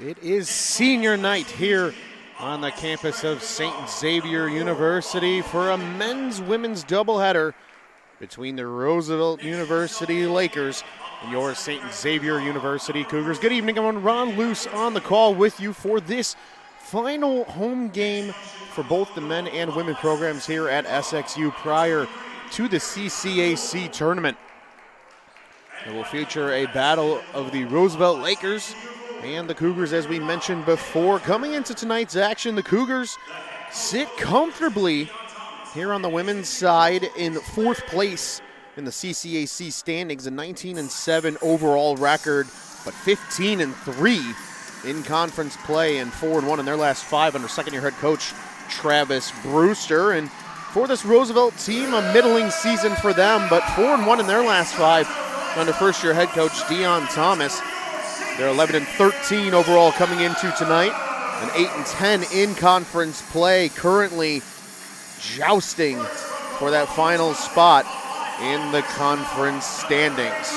It is senior night here on the campus of St. Xavier University for a men's-women's doubleheader between the Roosevelt University Lakers and your St. Xavier University Cougars. Good evening, everyone. Ron Luce on the call with you for this final home game for both the men and women programs here at SXU prior to the CCAC tournament. It will feature a battle of the Roosevelt Lakers and the Cougars, as we mentioned before. Coming into tonight's action, the Cougars sit comfortably here on the women's side in fourth place in the CCAC standings, a 19-7 overall record, but 15-3 in conference play and 4-1 in their last five under second-year head coach Travis Brewster. And for this Roosevelt team, a middling season for them, but 4-1 in their last five under first-year head coach Dion Thomas. They're 11-13 overall coming into tonight, and 8-10 in conference play, currently jousting for that final spot in the conference standings.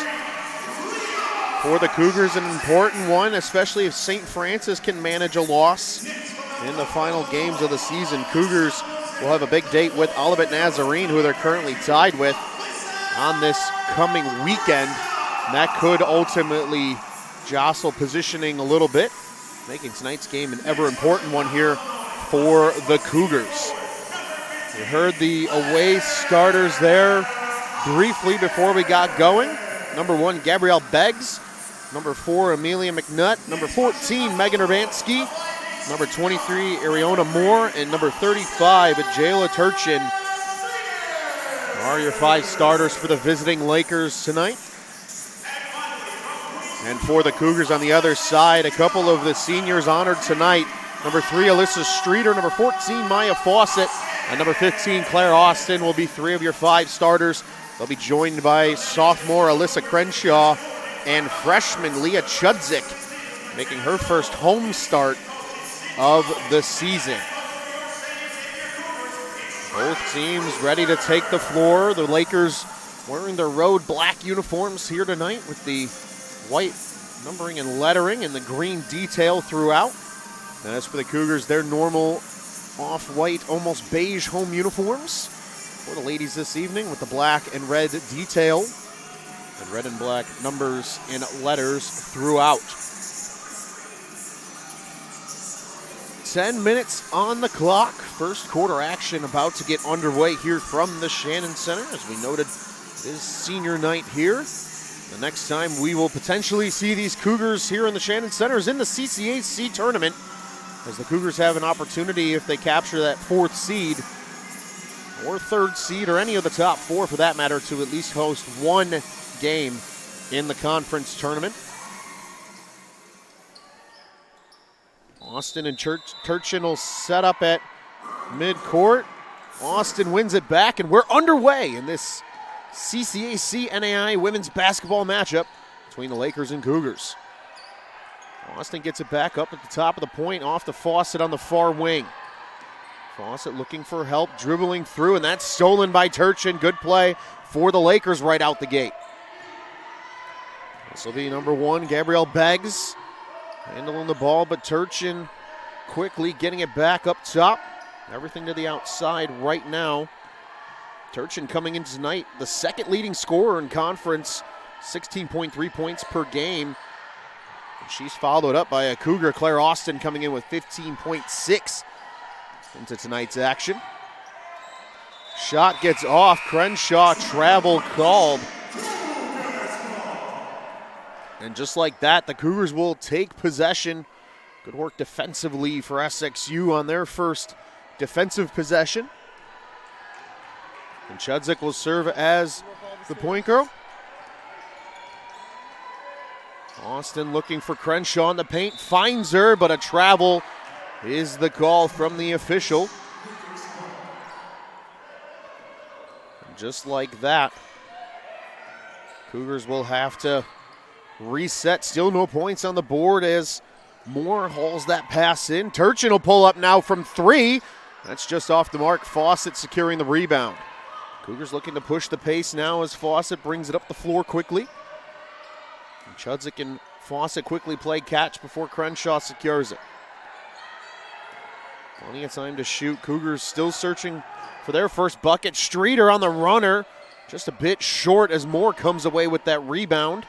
For the Cougars, an important one, especially if St. Francis can manage a loss in the final games of the season. Cougars will have a big date with Olivet Nazarene, who they're currently tied with, on this coming weekend. And that could ultimately jostle positioning a little bit, making tonight's game an ever important one here for the Cougars. We heard the away starters there briefly before we got going. Number 1, Gabrielle Beggs. Number 4, Amelia McNutt. Number 14, Megan Urbanski. Number 23, Ariona Moore. And number 35, Jayla Turchin are your 5 starters for the visiting Lakers tonight. And for the Cougars on the other side, a couple of the seniors honored tonight. Number 3, Alyssa Streeter. Number 14, Maya Fawcett. And number 15, Claire Austin will be 3 of your 5 starters. They'll be joined by sophomore Alyssa Crenshaw and freshman Leah Chudzik, making her first home start of the season. Both teams ready to take the floor. The Lakers wearing their road black uniforms here tonight with the white numbering and lettering and the green detail throughout. And as for the Cougars, their normal off-white, almost beige home uniforms for the ladies this evening with the black and red detail and red and black numbers and letters throughout. 10 minutes on the clock. First quarter action about to get underway here from the Shannon Center. As we noted, it is senior night here. The next time we will potentially see these Cougars here in the Shannon Center is in the CCAC tournament, as the Cougars have an opportunity, if they capture that 4th seed or 3rd seed or any of the top 4 for that matter, to at least host one game in the conference tournament. Austin and Turchin will set up at midcourt. Austin wins it back, and we're underway in this CCAC NAI women's basketball matchup between the Lakers and Cougars. Austin gets it back up at the top of the point, off the Fawcett on the far wing. Fawcett looking for help, dribbling through, and that's stolen by Turchin. Good play for the Lakers right out the gate. This will be number 1, Gabrielle Beggs, handling the ball, but Turchin quickly getting it back up top. Everything to the outside right now. Turchin coming in tonight, the second leading scorer in conference, 16.3 points per game. She's followed up by a Cougar, Claire Austin, coming in with 15.6 into tonight's action. Shot gets off. Crenshaw, travel called. And just like that, the Cougars will take possession. Good work defensively for SXU on their first defensive possession. And Chudzik will serve as the point girl. Austin looking for Crenshaw in the paint, finds her, but a travel is the call from the official. And just like that, Cougars will have to reset. Still no points on the board as Moore hauls that pass in. Turchin will pull up now from 3. That's just off the mark. Fawcett securing the rebound. Cougars looking to push the pace now as Fawcett brings it up the floor quickly. And Chudzik and Fawcett quickly played catch before Crenshaw secures it. Plenty of time to shoot. Cougars still searching for their first bucket. Streeter on the runner, just a bit short as Moore comes away with that rebound.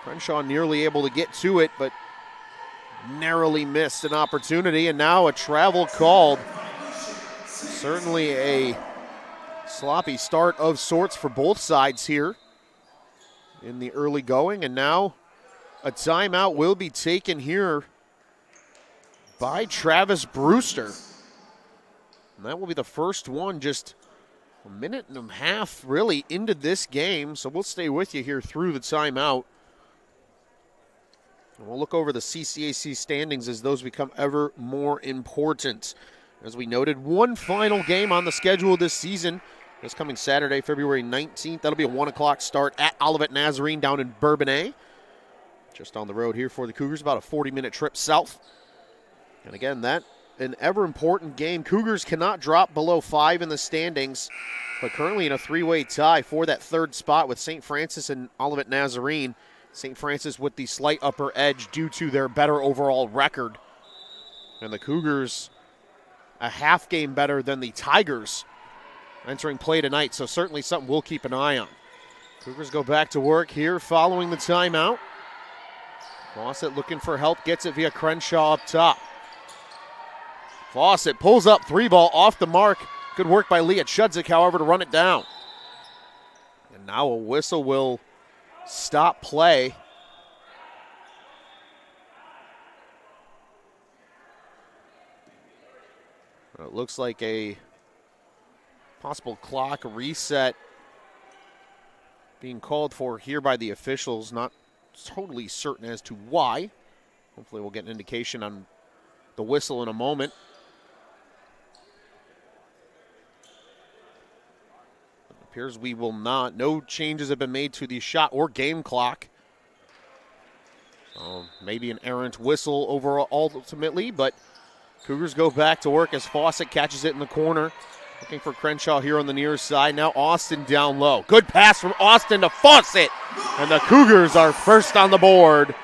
Crenshaw nearly able to get to it, but narrowly missed an opportunity, and now a travel called. Certainly a sloppy start of sorts for both sides here in the early going, and now a timeout will be taken here by Travis Brewster. And that will be the first one just a minute and a half really into this game, so we'll stay with you here through the timeout. And we'll look over the CCAC standings as those become ever more important. As we noted, one final game on the schedule this season. This coming Saturday, February 19th. That'll be a 1 o'clock start at Olivet Nazarene down in Bourbonnais. Just on the road here for the Cougars, about a 40-minute trip south. And again, that an ever-important game. Cougars cannot drop below 5 in the standings, but currently in a three-way tie for that third spot with St. Francis and Olivet Nazarene. St. Francis with the slight upper edge due to their better overall record. And the Cougars a half game better than the Tigers entering play tonight, so certainly something we'll keep an eye on. Cougars go back to work here following the timeout. Fawcett looking for help, gets it via Crenshaw up top. Fawcett pulls up, three ball off the mark. Good work by Leah Chudzik, however, to run it down. And now a whistle will stop play. It looks like a possible clock reset being called for here by the officials. Not totally certain as to why. Hopefully we'll get an indication on the whistle in a moment. It appears we will not. No changes have been made to the shot or game clock. Maybe an errant whistle overall ultimately, but Cougars go back to work as Fawcett catches it in the corner. Looking for Crenshaw here on the near side. Now Austin down low. Good pass from Austin to Fawcett. And the Cougars are first on the board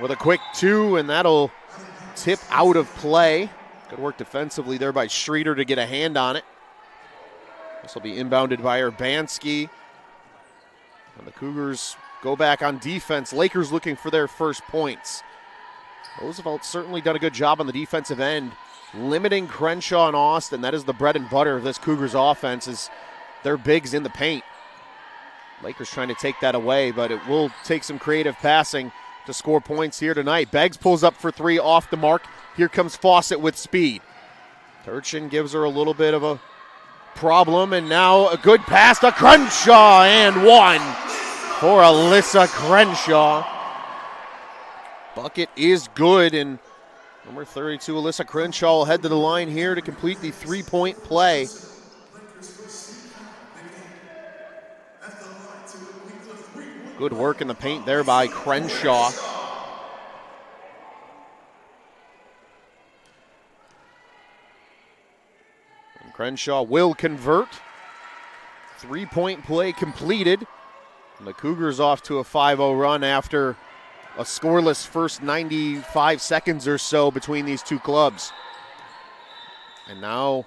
with a quick two, and that'll tip out of play. Good work defensively there by Streeter to get a hand on it. This will be inbounded by Urbanski. And the Cougars go back on defense. Lakers looking for their first points. Roosevelt certainly done a good job on the defensive end, limiting Crenshaw and Austin. That is the bread and butter of this Cougars offense, is their bigs in the paint. Lakers trying to take that away, but it will take some creative passing to score points here tonight. Beggs pulls up for three off the mark. Here comes Fawcett with speed. Turchin gives her a little bit of a problem, and now a good pass to Crenshaw, and one for Alyssa Crenshaw. Bucket is good, and number 32, Alyssa Crenshaw, will head to the line here to complete the three-point play. Good work in the paint there by Crenshaw. And Crenshaw will convert. Three-point play completed. And the Cougars off to a 5-0 run after a scoreless first 95 seconds or so between these two clubs. And now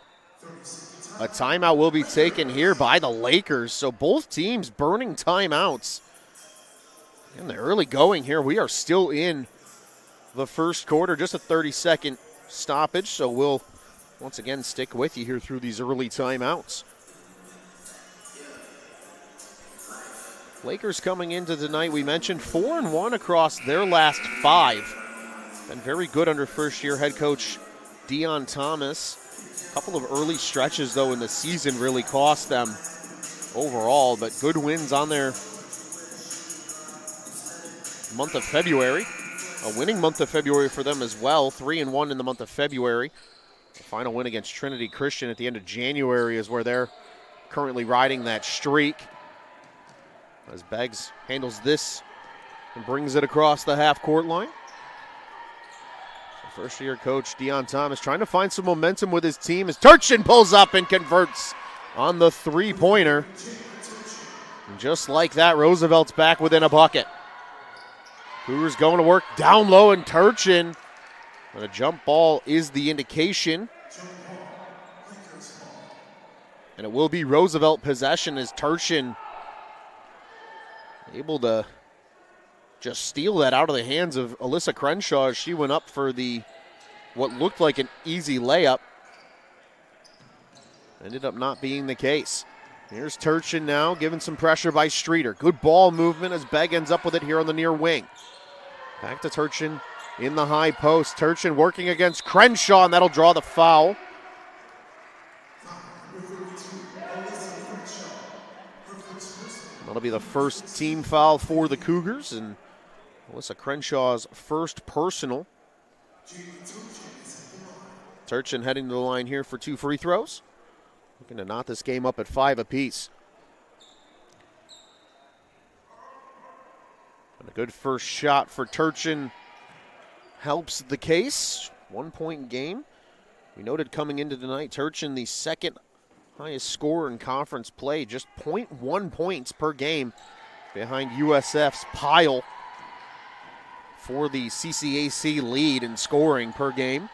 a timeout will be taken here by the Lakers. So both teams burning timeouts. In the early going here, we are still in the first quarter, just a 30-second stoppage. So we'll once again stick with you here through these early timeouts. Lakers coming into tonight, we mentioned 4-1 across their last 5. Been very good under first-year head coach Dion Thomas. A couple of early stretches, though, in the season really cost them overall, but good wins on their month of February. A winning month of February for them as well, 3-1 in the month of February. The final win against Trinity Christian at the end of January is where they're currently riding that streak. As Beggs handles this and brings it across the half-court line. So first-year coach Dion Thomas trying to find some momentum with his team as Turchin pulls up and converts on the three-pointer. And just like that, Roosevelt's back within a bucket. Cougars going to work down low, and Turchin. And a jump ball is the indication. And it will be Roosevelt possession as Turchin able to just steal that out of the hands of Alyssa Crenshaw as she went up for what looked like an easy layup. Ended up not being the case. Here's Turchin now, given some pressure by Streeter. Good ball movement as Begg ends up with it here on the near wing. Back to Turchin in the high post. Turchin working against Crenshaw, and that'll draw the foul. That'll be the first team foul for the Cougars, and Alyssa Crenshaw's first personal. Turchin heading to the line here for 2 free throws. Looking to knot this game up at 5 apiece. And a good first shot for Turchin helps the case. 1-point game. We noted coming into tonight, Turchin the second highest scorer in conference play, just 0.1 points per game behind USF's Pyle for the CCAC lead in scoring per game.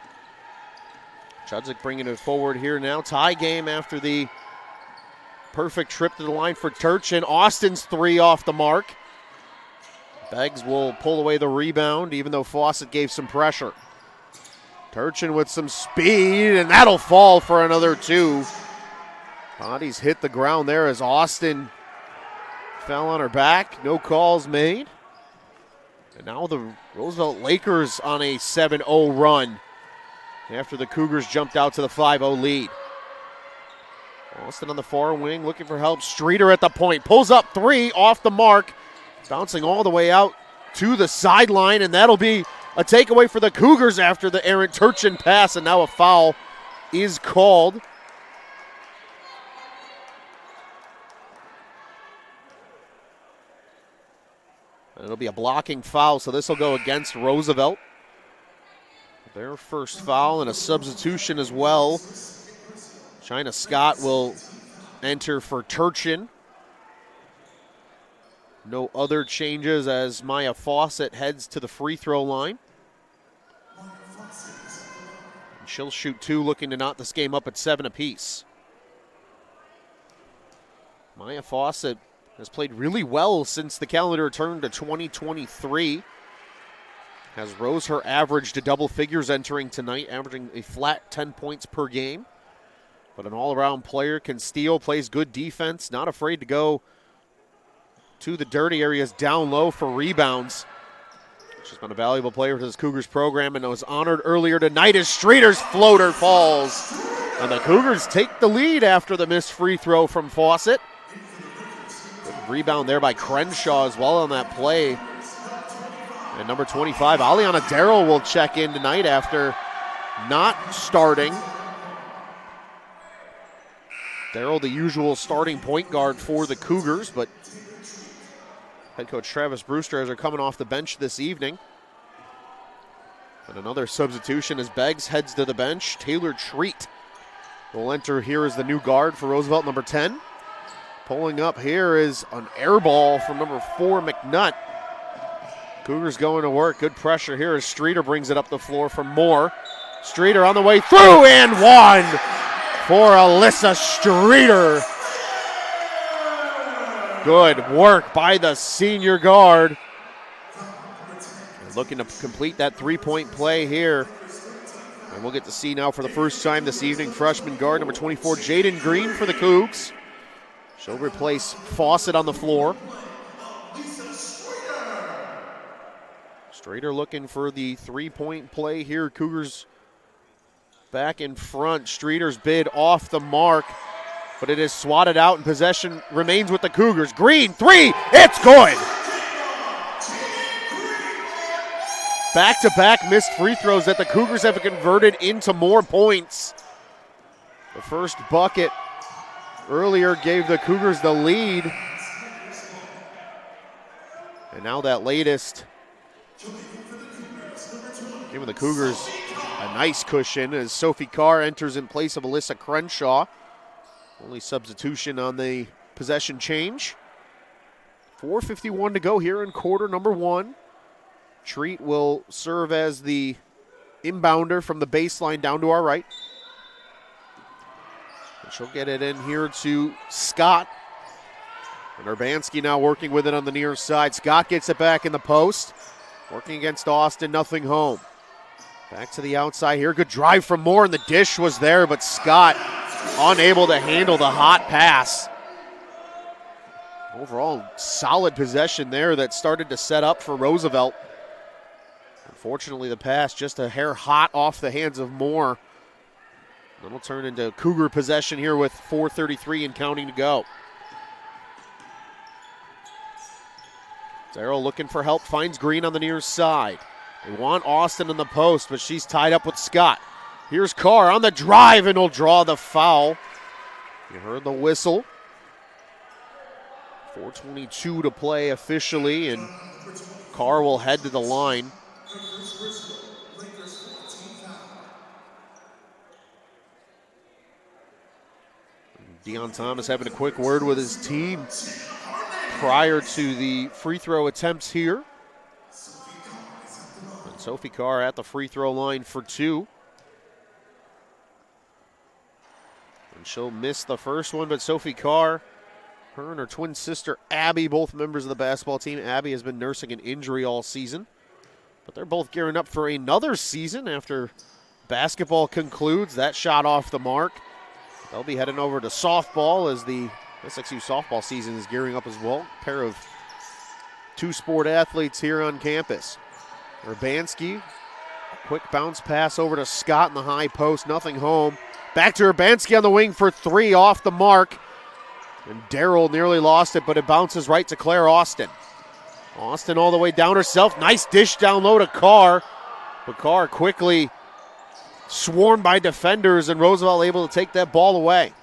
Chudzik bringing it forward here now. Tie game after the perfect trip to the line for Turchin. Austin's 3 off the mark. Beggs will pull away the rebound, even though Fawcett gave some pressure. Turchin with some speed, and that'll fall for another 2. Bodies hit the ground there as Austin fell on her back. No calls made. And now the Roosevelt Lakers on a 7-0 run after the Cougars jumped out to the 5-0 lead. Austin on the far wing looking for help. Streeter at the point. Pulls up 3 off the mark. Bouncing all the way out to the sideline, and that'll be a takeaway for the Cougars after the errant Turchin pass, and now a foul is called. And it'll be a blocking foul, so this will go against Roosevelt. Their first foul and a substitution as well. China Scott will enter for Turchin. No other changes as Maya Fawcett heads to the free throw line. And she'll shoot 2, looking to knot this game up at 7 apiece. Maya Fawcett has played really well since the calendar turned to 2023. Has rose her average to double figures entering tonight, averaging a flat 10 points per game. But an all-around player, can steal, plays good defense, not afraid to go to the dirty areas down low for rebounds. She's been a valuable player to this Cougars program and was honored earlier tonight as Streeter's floater falls. And the Cougars take the lead after the missed free throw from Fawcett. Good rebound there by Crenshaw as well on that play. And number 25, Aliana Darrell, will check in tonight after not starting. Darrell, the usual starting point guard for the Cougars, but head coach Travis Brewster as they're coming off the bench this evening. And another substitution as Beggs heads to the bench. Taylor Treat will enter here as the new guard for Roosevelt, number 10. Pulling up here is an air ball from number 4, McNutt. Cougars going to work. Good pressure here as Streeter brings it up the floor from Moore. Streeter on the way through, and 1 for Alyssa Streeter. Good work by the senior guard. Looking to complete that 3-point play here. And we'll get to see now for the first time this evening, freshman guard number 24, Jaden Green for the Cougs. She'll replace Fawcett on the floor. Streeter looking for the 3-point play here. Cougars back in front. Streeter's bid off the mark, but it is swatted out and possession remains with the Cougars. Green, 3, it's good. Back-to-back missed free throws that the Cougars have converted into more points. The first bucket earlier gave the Cougars the lead. And now that latest giving the Cougars a nice cushion as Sophie Carr enters in place of Alyssa Crenshaw. Only substitution on the possession change. 4:51 to go here in quarter number 1. Treat will serve as the inbounder from the baseline down to our right. And she'll get it in here to Scott. And Urbanski now working with it on the near side. Scott gets it back in the post. Working against Austin, nothing home. Back to the outside here. Good drive from Moore, and the dish was there, but Scott unable to handle the hot pass. Overall, solid possession there that started to set up for Roosevelt. Unfortunately, the pass just a hair hot off the hands of Moore. That'll turn into Cougar possession here with 4:33 and counting to go. Darrell looking for help, finds Green on the near side. They want Austin in the post, but she's tied up with Scott. Here's Carr on the drive, and will draw the foul. You heard the whistle. 4:22 to play officially, and Carr will head to the line. Deion Thomas having a quick word with his team prior to the free throw attempts here. And Sophie Carr at the free throw line for two. And she'll miss the first one, but Sophie Carr, her and her twin sister Abby, both members of the basketball team. Abby has been nursing an injury all season, but they're both gearing up for another season after basketball concludes. That shot off the mark. They'll be heading over to softball as the SXU softball season is gearing up as well. A pair of two-sport athletes here on campus. Urbanski, quick bounce pass over to Scott in the high post, nothing home. Back to Urbanski on the wing for three, off the mark. And Darrell nearly lost it, but it bounces right to Claire Austin. Austin all the way down herself. Nice dish down low to Carr. But Carr quickly swarmed by defenders, and Roosevelt able to take that ball away.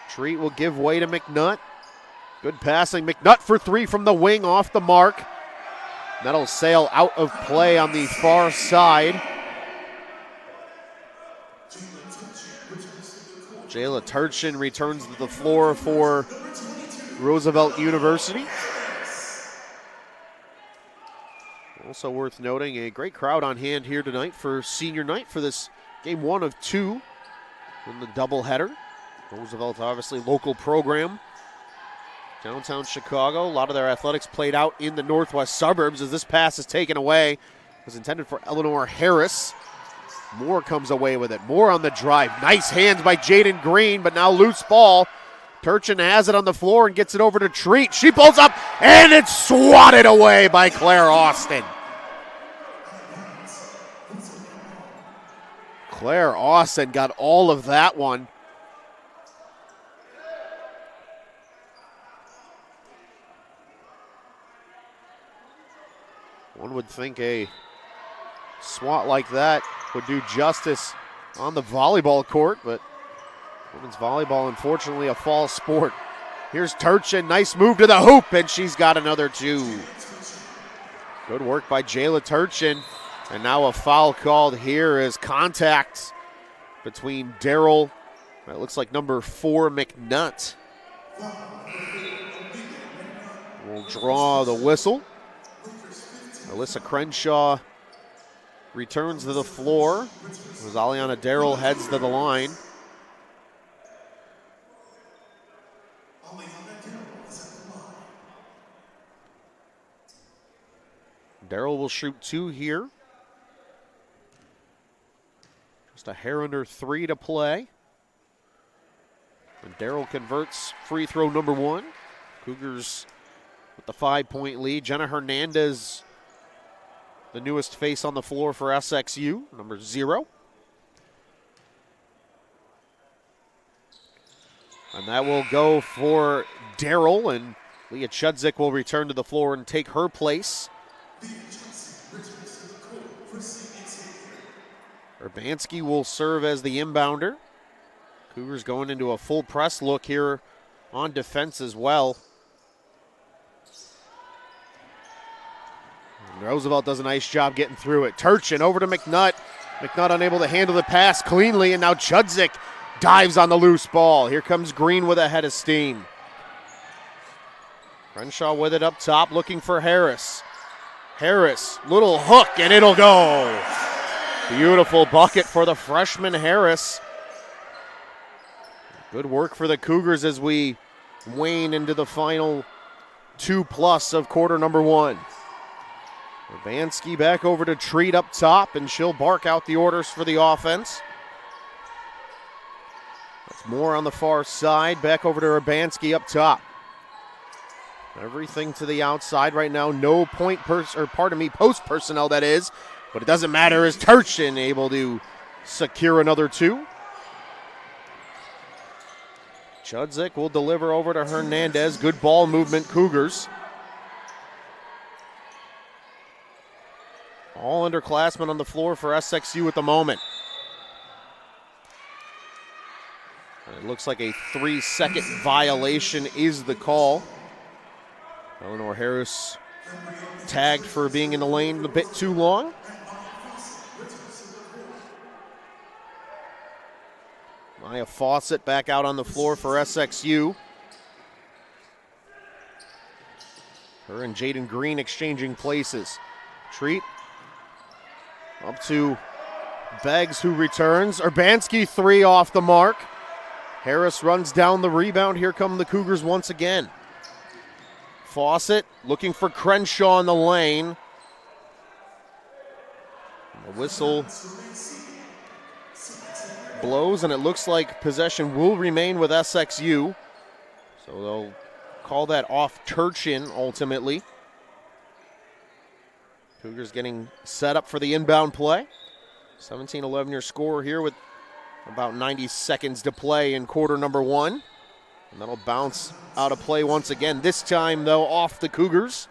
Treat will give way to McNutt. Good passing. McNutt for three from the wing, off the mark. That'll sail out of play on the far side. Jayla Turchin returns to the floor for Roosevelt University. Also worth noting, a great crowd on hand here tonight for senior night for this game one of two in the doubleheader. Roosevelt, obviously local program. Downtown Chicago, a lot of their athletics played out in the northwest suburbs as this pass is taken away. It was intended for Eleanor Harris. Moore comes away with it. Moore on the drive. Nice hands by Jaden Green, but now loose ball. Turchin has it on the floor and gets it over to Treat. She pulls up, and it's swatted away by Claire Austin. Claire Austin got all of that one. One would think a swat like that would do justice on the volleyball court, but women's volleyball, unfortunately, a fall sport. Here's Turchin, nice move to the hoop, and she's got another two. Good work by Jayla Turchin, and now a foul called here as contact between Darrell, it looks like number 4, McNutt. We'll draw the whistle. Alyssa Crenshaw returns to the floor as Aliana Darrell heads to the line. Darrell will shoot two here. Just a hair under three to play. And Darrell converts free throw number one. Cougars with the 5-point lead. Jenna Hernandez, the newest face on the floor for SXU, number 0. And that will go for Darrell, and Leah Chudzik will return to the floor and take her place. Urbanski will serve as the inbounder. Cougars going into a full press look here on defense as well. And Roosevelt does a nice job getting through it. Turchin over to McNutt. McNutt unable to handle the pass cleanly, and now Chudzik dives on the loose ball. Here comes Green with a head of steam. Crenshaw with it up top, looking for Harris. Harris, little hook, and it'll go. Beautiful bucket for the freshman Harris. Good work for the Cougars as we wane into the final 2+ of quarter number 1. Urbanski back over to Treat up top, and she'll bark out the orders for the offense. That's more on the far side. Back over to Urbanski up top. Everything to the outside right now. No post personnel, that is. But it doesn't matter as Turchin able to secure another 2. Chudzik will deliver over to Hernandez. Good ball movement, Cougars. All underclassmen on the floor for SXU at the moment. And it looks like a 3-second violation is the call. Eleanor Harris tagged for being in the lane a bit too long. Maya Fawcett back out on the floor for SXU. Her and Jaden Green exchanging places. Treat up to Beggs, who returns. Urbanski 3 off the mark. Harris runs down the rebound. Here come the Cougars once again. Fawcett looking for Crenshaw in the lane. The whistle blows, and it looks like possession will remain with SXU. So they'll call that off Turchin ultimately. Cougars getting set up for the inbound play. 17-11 your score here with about 90 seconds to play in quarter number 1. And that'll bounce out of play once again. This time, though, off the Cougars.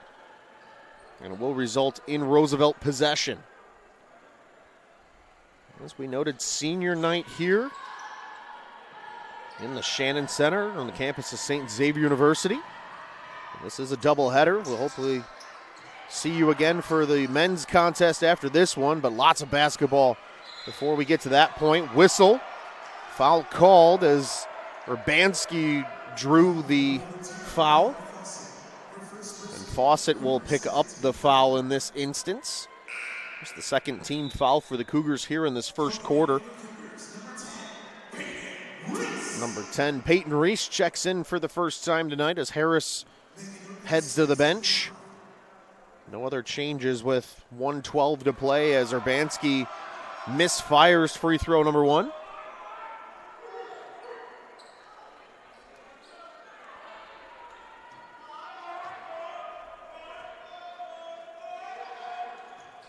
And it will result in Roosevelt possession. As we noted, senior night here in the Shannon Center on the campus of St. Xavier University. And this is a doubleheader. We'll hopefully see you again for the men's contest after this one, but lots of basketball before we get to that point. Whistle, foul called as Urbanski drew the foul. And Fawcett will pick up the foul in this instance. It's the second team foul for the Cougars here in this first quarter. Number 10, Peyton Reese checks in for the first time tonight as Harris heads to the bench. No other changes with 1:12 to play as Urbanski misfires free throw number 1.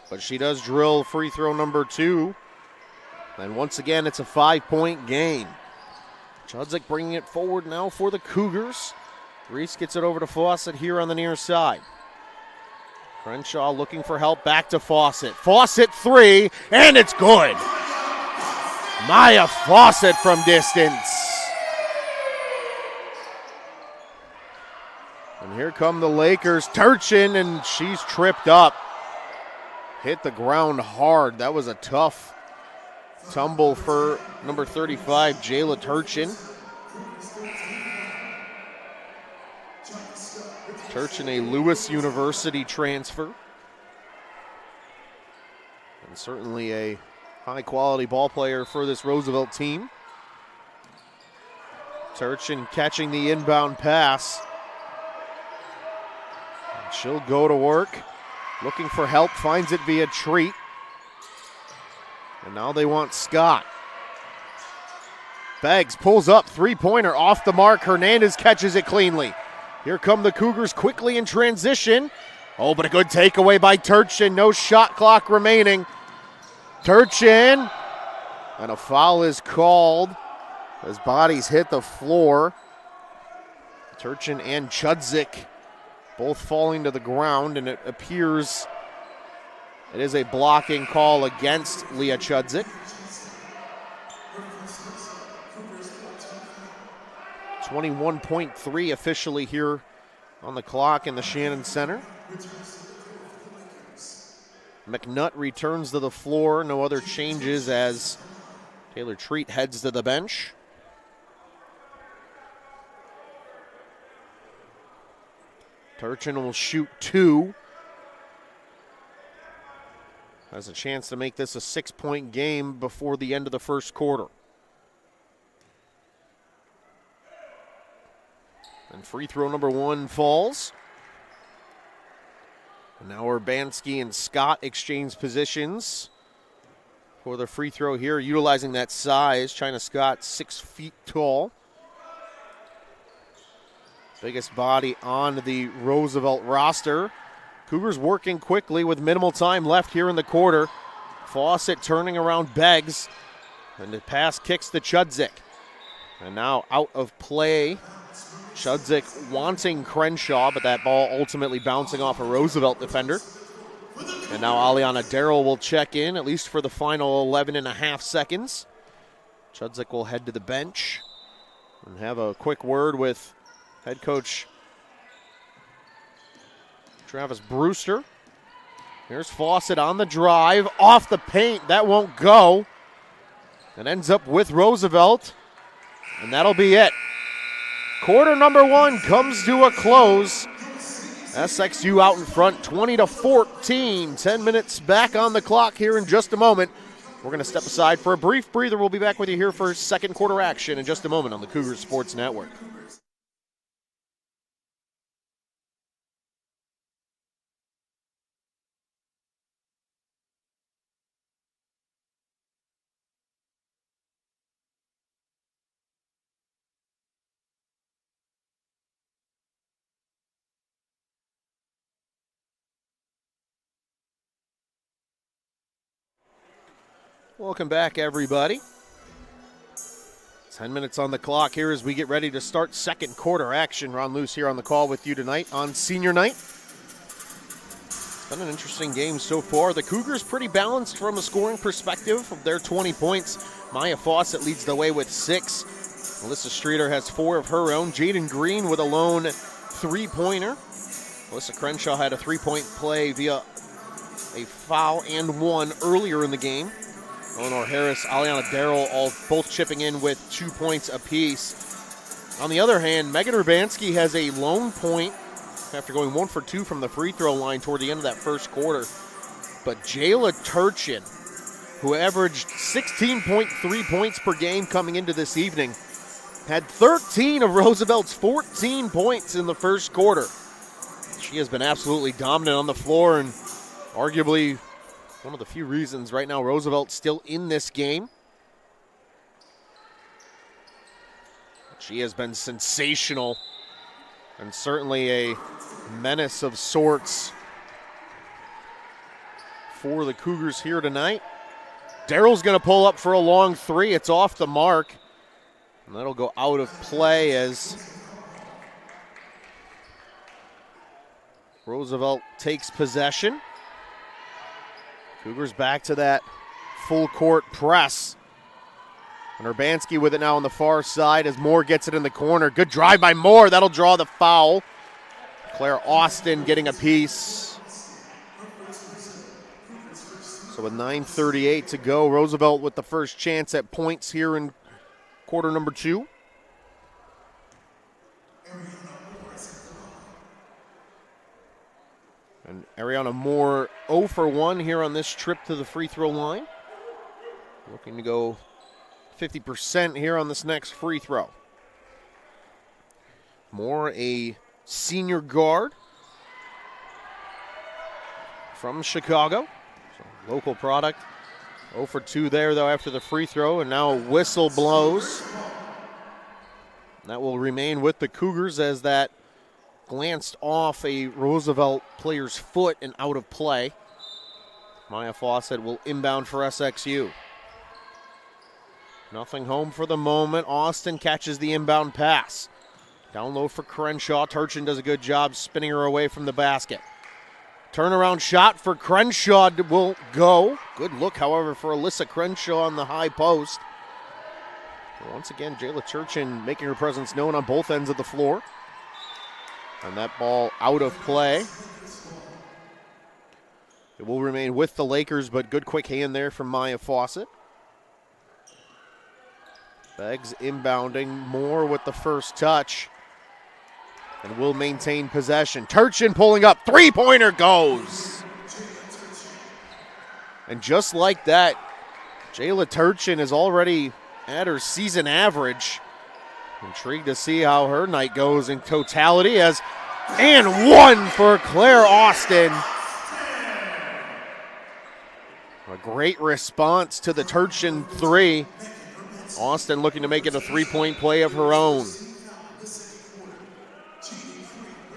But she does drill free throw number 2. And once again, it's a 5-point game. Chudzik bringing it forward now for the Cougars. Reese gets it over to Fawcett here on the near side. Crenshaw looking for help, back to Fawcett. Fawcett 3, and it's good. Maya Fawcett from distance. And here come the Lakers. Turchin, and she's tripped up. Hit the ground hard. That was a tough tumble for number 35, Jayla Turchin. Turchin, a Lewis University transfer. And certainly a high-quality ball player for this Roosevelt team. Turchin catching the inbound pass. And she'll go to work. Looking for help, finds it via Treat. And now they want Scott. Beggs pulls up, three-pointer off the mark. Hernandez catches it cleanly. Here come the Cougars quickly in transition. Oh, but a good takeaway by Turchin. No shot clock remaining. Turchin. And a foul is called as bodies hit the floor. Turchin and Chudzik both falling to the ground, and it appears it is a blocking call against Leah Chudzik. 21.3 officially here on the clock in the Shannon Center. McNutt returns to the floor. No other changes as Taylor Treat heads to the bench. Turchin will shoot 2. has a chance to make this a 6-point game before the end of the first quarter. And free throw number 1 falls. And now Urbanski and Scott exchange positions for the free throw here, utilizing that size. China Scott, 6 feet tall. Biggest body on the Roosevelt roster. Cougars working quickly with minimal time left here in the quarter. Fawcett turning around Beggs. And the pass kicks to Chudzik. And now out of play. Chudzik wanting Crenshaw, but that ball ultimately bouncing off a Roosevelt defender. And now Aliana Darrell will check in, at least for the final 11 and a half seconds. Chudzik will head to the bench and have a quick word with head coach Travis Brewster. Here's Fawcett on the drive, off the paint. That won't go. It ends up with Roosevelt, and that'll be it. Quarter number 1 comes to a close. SXU out in front, 20-14. 10 minutes back on the clock here in just a moment. We're going to step aside for a brief breather. We'll be back with you here for second quarter action in just a moment on the Cougars Sports Network. Welcome back, everybody. 10 minutes on the clock here as we get ready to start second quarter action. Ron Luce here on the call with you tonight on senior night. It's been an interesting game so far. The Cougars pretty balanced from a scoring perspective of their 20 points. Maya Fawcett leads the way with 6. Alyssa Streeter has 4 of her own. Jaden Green with a lone 3-pointer. Alyssa Crenshaw had a 3-point play via a foul and 1 earlier in the game. Eleanor Harris, Aliana Darrell both chipping in with 2 points apiece. On the other hand, Megan Urbanski has a lone point after going 1 for 2 from the free throw line toward the end of that first quarter. But Jayla Turchin, who averaged 16.3 points per game coming into this evening, had 13 of Roosevelt's 14 points in the first quarter. She has been absolutely dominant on the floor and arguably one of the few reasons right now Roosevelt's still in this game. She has been sensational and certainly a menace of sorts for the Cougars here tonight. Darrell's going to pull up for a long 3. It's off the mark. And that'll go out of play as Roosevelt takes possession. Cougars back to that full court press. And Urbanski with it now on the far side as Moore gets it in the corner. Good drive by Moore. That'll draw the foul. Claire Austin getting a piece. So with 9:38 to go, Roosevelt with the first chance at points here in quarter number 2. And Ariana Moore 0 for 1 here on this trip to the free throw line. Looking to go 50% here on this next free throw. Moore, a senior guard from Chicago. So local product. 0 for 2 there, though, after the free throw. And now a whistle blows. That will remain with the Cougars as that glanced off a Roosevelt player's foot and out of play. Maya Fawcett will inbound for SXU. Nothing home for the moment. Austin catches the inbound pass. Down low for Crenshaw. Turchin does a good job spinning her away from the basket. Turnaround shot for Crenshaw will go. Good look, however, for Alyssa Crenshaw on the high post. Once again, Jayla Turchin making her presence known on both ends of the floor. And that ball out of play. It will remain with the Lakers, but good quick hand there from Maya Fawcett. Beggs inbounding. Moore with the first touch. And will maintain possession. Turchin pulling up. 3-pointer goes. And just like that, Jayla Turchin is already at her season average. Intrigued to see how her night goes in totality and one for Claire Austin. A great response to the Turchin three. Austin looking to make it a three-point play of her own.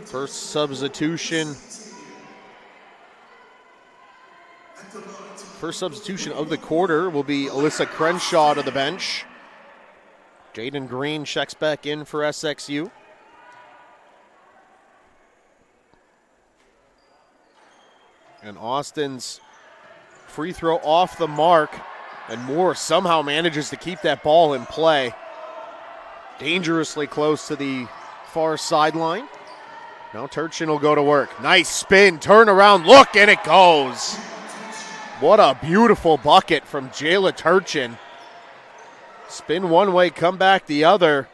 First substitution. First substitution of the quarter will be Alyssa Crenshaw to the bench. Jaden Green checks back in for SXU. And Austin's free throw off the mark, and Moore somehow manages to keep that ball in play. Dangerously close to the far sideline. Now Turchin will go to work. Nice spin, turn around, look, and it goes. What a beautiful bucket from Jayla Turchin. Spin one way, come back the other.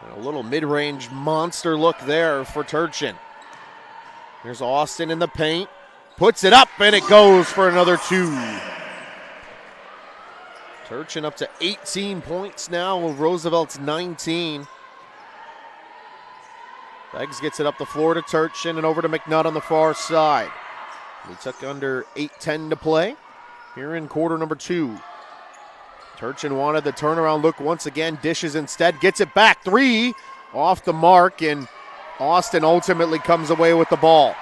And a little mid-range monster look there for Turchin. Here's Austin in the paint. Puts it up, and it goes for another two. Turchin up to 18 points now with Roosevelt's 19. Beggs gets it up the floor to Turchin and over to McNutt on the far side. We took under 8:10 to play here in quarter number two. Turchin wanted the turnaround look once again, dishes instead, gets it back, three off the mark, and Austin ultimately comes away with the ball.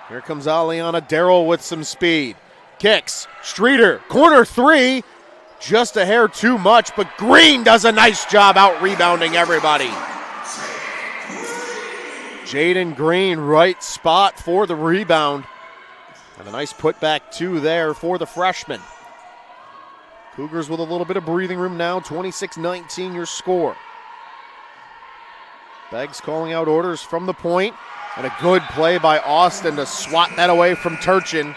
Here comes Aliana Darrell with some speed. Kicks, Streeter, corner three, just a hair too much, but Green does a nice job out-rebounding everybody. Jaden Green, right spot for the rebound. And a nice putback two there for the freshman. Cougars with a little bit of breathing room now, 26-19 your score. Beggs calling out orders from the point, and a good play by Austin to swat that away from Turchin.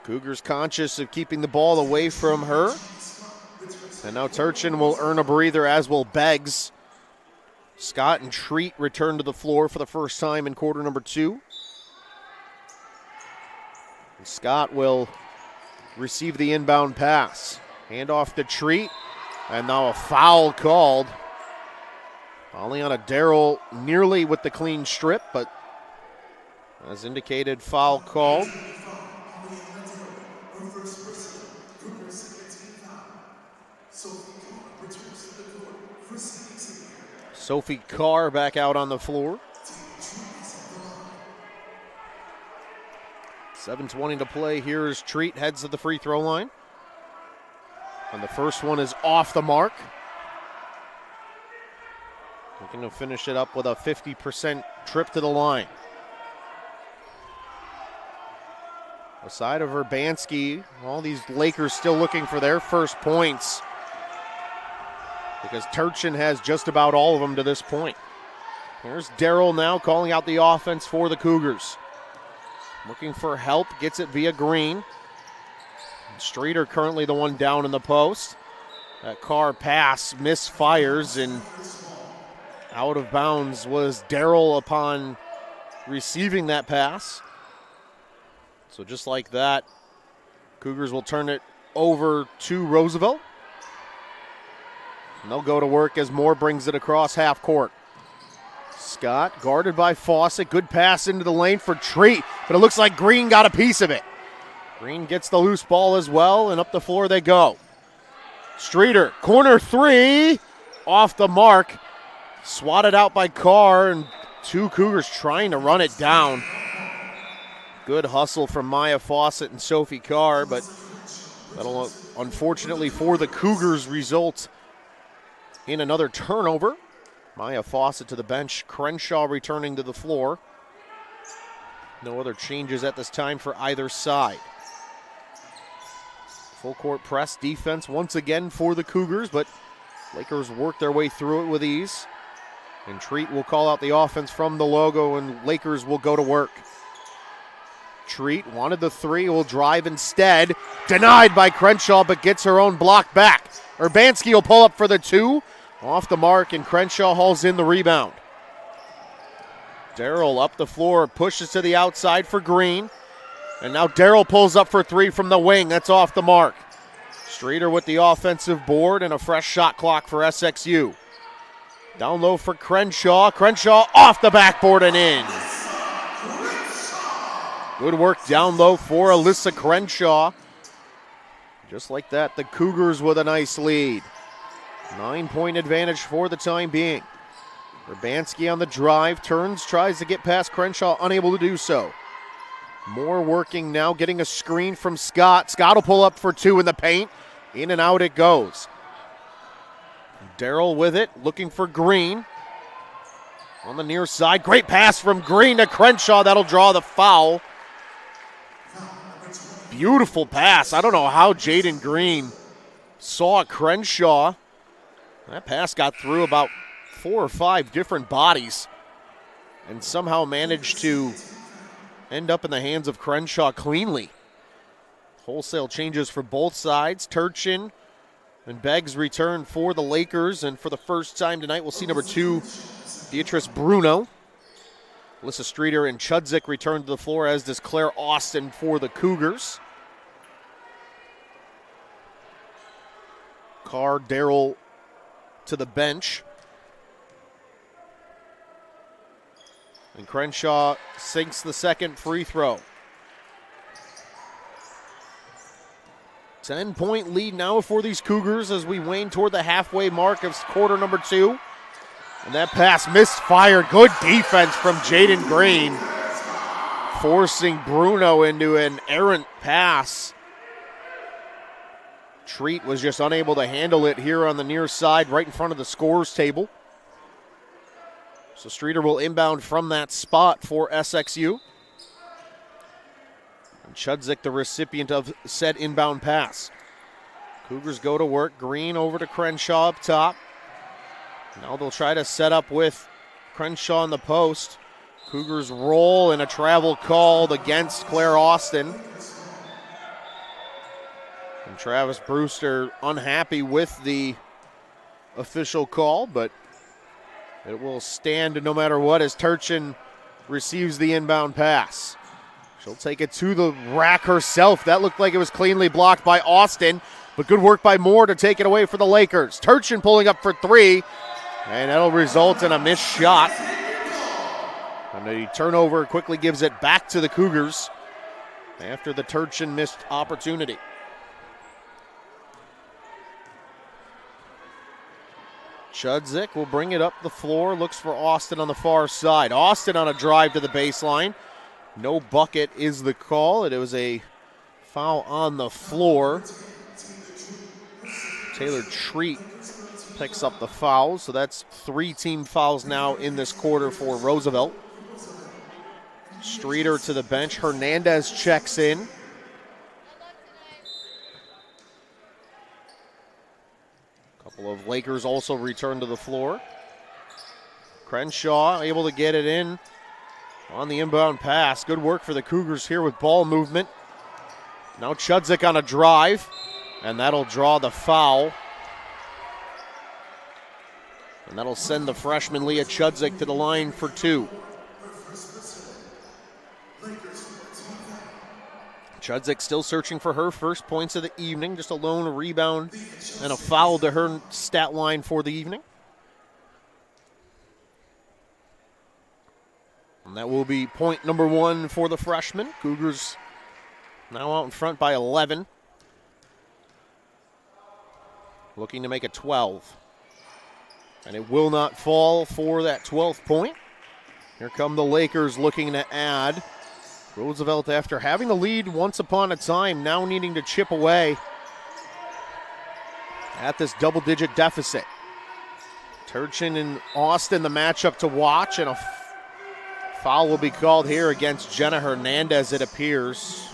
Cougars conscious of keeping the ball away from her. And now Turchin will earn a breather, as will Beggs. Scott and Treat return to the floor for the first time in quarter number two. And Scott will receive the inbound pass. Hand off to Treat, and now a foul called. Aliana Darrell nearly with the clean strip, but as indicated, foul called. Sophie Carr back out on the floor. 7:20 to play. Here is Treat, heads to the free throw line. And the first one is off the mark. Looking to finish it up with a 50% trip to the line. Aside of Urbanski, all these Lakers still looking for their first points, because Turchin has just about all of them to this point. Here's Darrell now calling out the offense for the Cougars. Looking for help, gets it via Green. Streeter currently the one down in the post. That Carr pass misfires, and out of bounds was Darrell upon receiving that pass. So just like that, Cougars will turn it over to Roosevelt. And they'll go to work as Moore brings it across half court. Scott guarded by Fawcett. Good pass into the lane for Treat, but it looks like Green got a piece of it. Green gets the loose ball as well, and up the floor they go. Streeter, corner three, off the mark. Swatted out by Carr, and two Cougars trying to run it down. Good hustle from Maya Fawcett and Sophie Carr, but that'll unfortunately for the Cougars result in another turnover. Maya Fawcett to the bench, Crenshaw returning to the floor. No other changes at this time for either side. Full court press defense once again for the Cougars, but Lakers work their way through it with ease. And Treat will call out the offense from the logo, and Lakers will go to work. Treat wanted the three, will drive instead. Denied by Crenshaw, but gets her own block back. Urbanski will pull up for the two. Off the mark, and Crenshaw hauls in the rebound. Darrell up the floor, pushes to the outside for Green. And now Darrell pulls up for three from the wing. That's off the mark. Streeter with the offensive board and a fresh shot clock for SXU. Down low for Crenshaw. Crenshaw off the backboard and in. Good work down low for Alyssa Crenshaw. Just like that, the Cougars with a nice lead. 9-point advantage for the time being. Urbanski on the drive, turns, tries to get past Crenshaw, unable to do so. Moore working now, getting a screen from Scott. Scott will pull up for two in the paint. In and out it goes. Darrell with it, looking for Green. On the near side, great pass from Green to Crenshaw. That'll draw the foul. Beautiful pass. I don't know how Jaden Green saw Crenshaw. That pass got through about 4 or 5 different bodies and somehow managed to end up in the hands of Crenshaw cleanly. Wholesale changes for both sides. Turchin and Beggs return for the Lakers, and for the first time tonight, we'll see number 2, Beatrice Bruno. Alyssa Streeter and Chudzik return to the floor, as does Claire Austin for the Cougars. Carr, Darrell to the bench. And Crenshaw sinks the second free throw. 10-point lead now for these Cougars as we wane toward the halfway mark of quarter number 2. And that pass misfired. Good defense from Jaden Green, forcing Bruno into an errant pass. Treat was just unable to handle it here on the near side, right in front of the scorers table. So Streeter will inbound from that spot for SXU. And Chudzik, the recipient of said inbound pass. Cougars go to work. Green over to Crenshaw up top. Now they'll try to set up with Crenshaw in the post. Cougars roll, and a travel called against Claire Austin. And Travis Brewster unhappy with the official call, but it will stand no matter what as Turchin receives the inbound pass. She'll take it to the rack herself. That looked like it was cleanly blocked by Austin, but good work by Moore to take it away for the Lakers. Turchin pulling up for three, and that'll result in a missed shot. And the turnover quickly gives it back to the Cougars after the Turchin missed opportunity. Chudzik will bring it up the floor, looks for Austin on the far side. Austin on a drive to the baseline. No bucket is the call. It was a foul on the floor. Taylor Treat picks up the foul, so that's 3 team fouls now in this quarter for Roosevelt. Streeter to the bench. Hernandez checks in. Couple of Lakers also return to the floor. Crenshaw able to get it in on the inbound pass. Good work for the Cougars here with ball movement. Now Chudzik on a drive, and that'll draw the foul. And that'll send the freshman Leah Chudzik to the line for 2. Chudzik still searching for her first points of the evening. Just a lone rebound and a foul to her stat line for the evening. And that will be point number 1 for the freshman. Cougars now out in front by 11. Looking to make it 12. And it will not fall for that 12th point. Here come the Lakers looking to add. Roosevelt, after having the lead once upon a time, now needing to chip away at this double-digit deficit. Turchin and Austin, the matchup to watch, and a foul will be called here against Jenna Hernandez, it appears.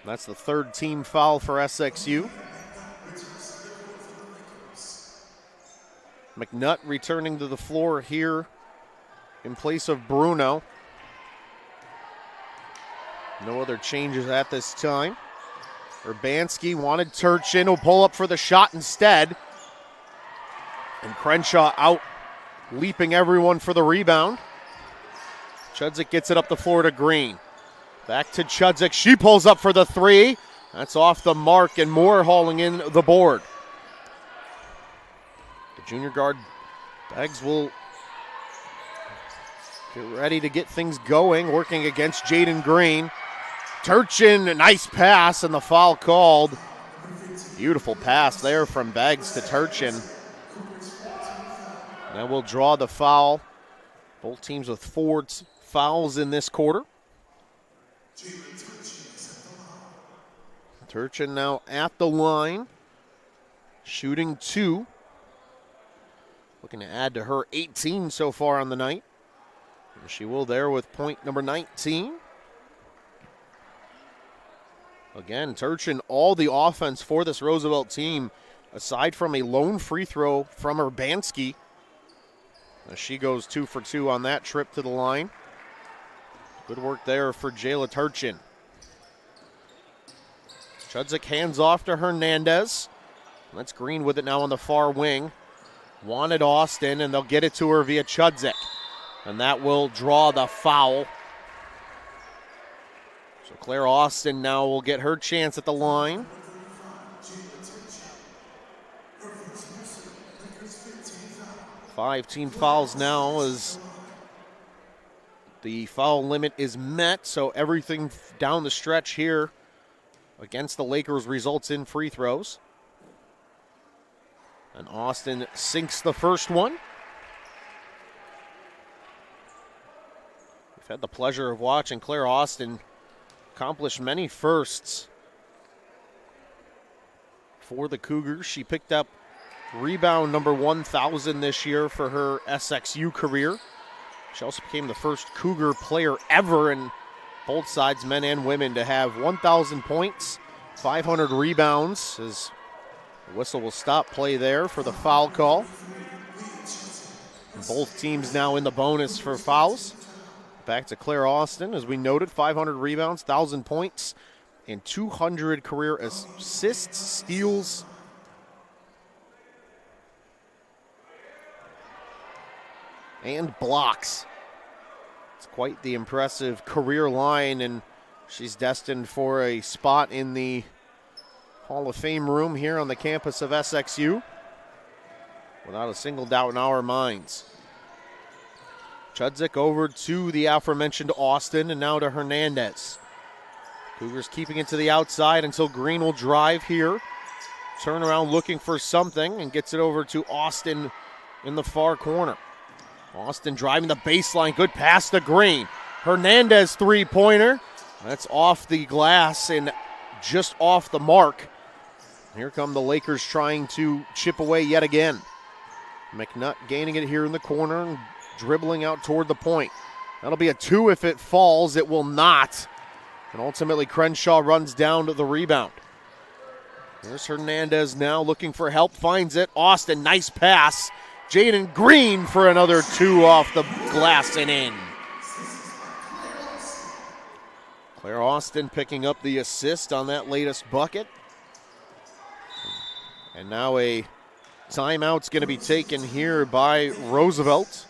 That's the 3rd team foul for SXU. McNutt returning to the floor here in place of Bruno. No other changes at this time. Urbanski wanted Turchin, who'll pull up for the shot instead. And Crenshaw out, leaping everyone for the rebound. Chudzik gets it up the floor to Green. Back to Chudzik. She pulls up for the three. That's off the mark, and Moore hauling in the board. The junior guard, Beggs, will get ready to get things going, working against Jaden Green. Turchin, a nice pass, and the foul called. Beautiful pass there from Beggs to Turchin. Now we'll draw the foul. Both teams with 4 fouls in this quarter. Turchin now at the line, shooting 2. Looking to add to her 18 so far on the night. And she will there with point number 19. Again, Turchin, all the offense for this Roosevelt team, aside from a lone free throw from Urbanski. As she goes 2 for 2 on that trip to the line. Good work there for Jayla Turchin. Chudzik hands off to Hernandez. That's Green with it now on the far wing. Wanted Austin, and they'll get it to her via Chudzik. And that will draw the foul. So Claire Austin now will get her chance at the line. Five team fouls now as the foul limit is met, so everything down the stretch here against the Lakers results in free throws. And Austin sinks the first one. We've had the pleasure of watching Claire Austin accomplish many firsts for the Cougars. She picked up rebound number 1,000 this year for her SXU career. She also became the first Cougar player ever in both sides, men and women, to have 1,000 points, 500 rebounds, as the whistle will stop play there for the foul call. Both teams now in the bonus for fouls. Back to Claire Austin, as we noted, 500 rebounds, 1,000 points, and 200 career assists, steals, and blocks. It's quite the impressive career line, and she's destined for a spot in the Hall of Fame room here on the campus of SXU, without a single doubt in our minds. Chudzik over to the aforementioned Austin, and now to Hernandez. Cougars keeping it to the outside until Green will drive here. Turn around looking for something, and gets it over to Austin in the far corner. Austin driving the baseline, good pass to Green. Hernandez three-pointer. That's off the glass and just off the mark. Here come the Lakers trying to chip away yet again. McNutt gaining it here in the corner and dribbling out toward the point. That'll be a 2 if it falls. It will not. And ultimately Crenshaw runs down to the rebound. There's Hernandez now looking for help, finds it. Austin, nice pass. Jaden Green for another 2 off the glass and in. Claire Austin picking up the assist on that latest bucket. And now a timeout's going to be taken here by Roosevelt,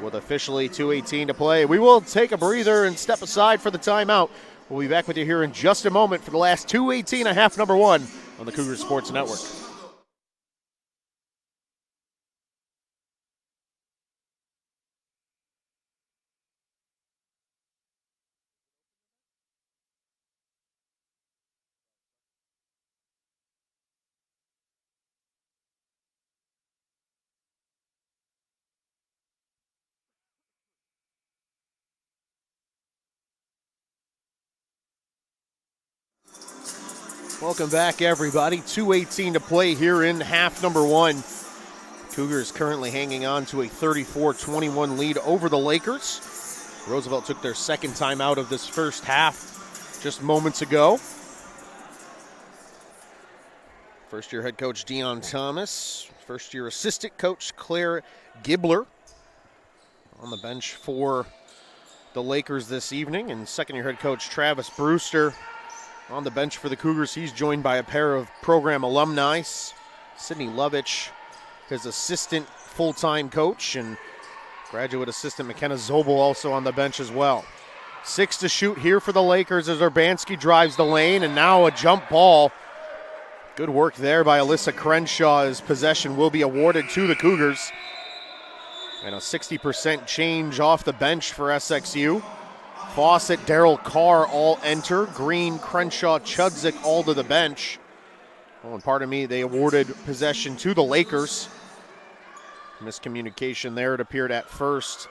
with officially 2:18 to play. We will take a breather and step aside for the timeout. We'll be back with you here in just a moment for the last 2:18 and a half, number 1 on the Cougar Sports Network. Welcome back, everybody. 2:18 to play here in half number 1. Cougars currently hanging on to a 34-21 lead over the Lakers. Roosevelt took their second time out of this first half just moments ago. First-year head coach Dion Thomas, first-year assistant coach Claire Gibler on the bench for the Lakers this evening, and second-year head coach Travis Brewster on the bench for the Cougars. He's joined by a pair of program alumni, Sydney Lovich, his assistant full-time coach, and Graduate assistant McKenna Zobel also on the bench as well. 6 to shoot here for the Lakers as Urbanski drives the lane, and now a jump ball. Good work there by Alyssa Crenshaw as possession will be awarded to the Cougars. And a 60% change off the bench for SXU. Fawcett, Darryl Carr all enter. Green, Crenshaw, Chudzik all to the bench. Oh, and pardon me, they awarded possession to the Lakers. Miscommunication there, it appeared at first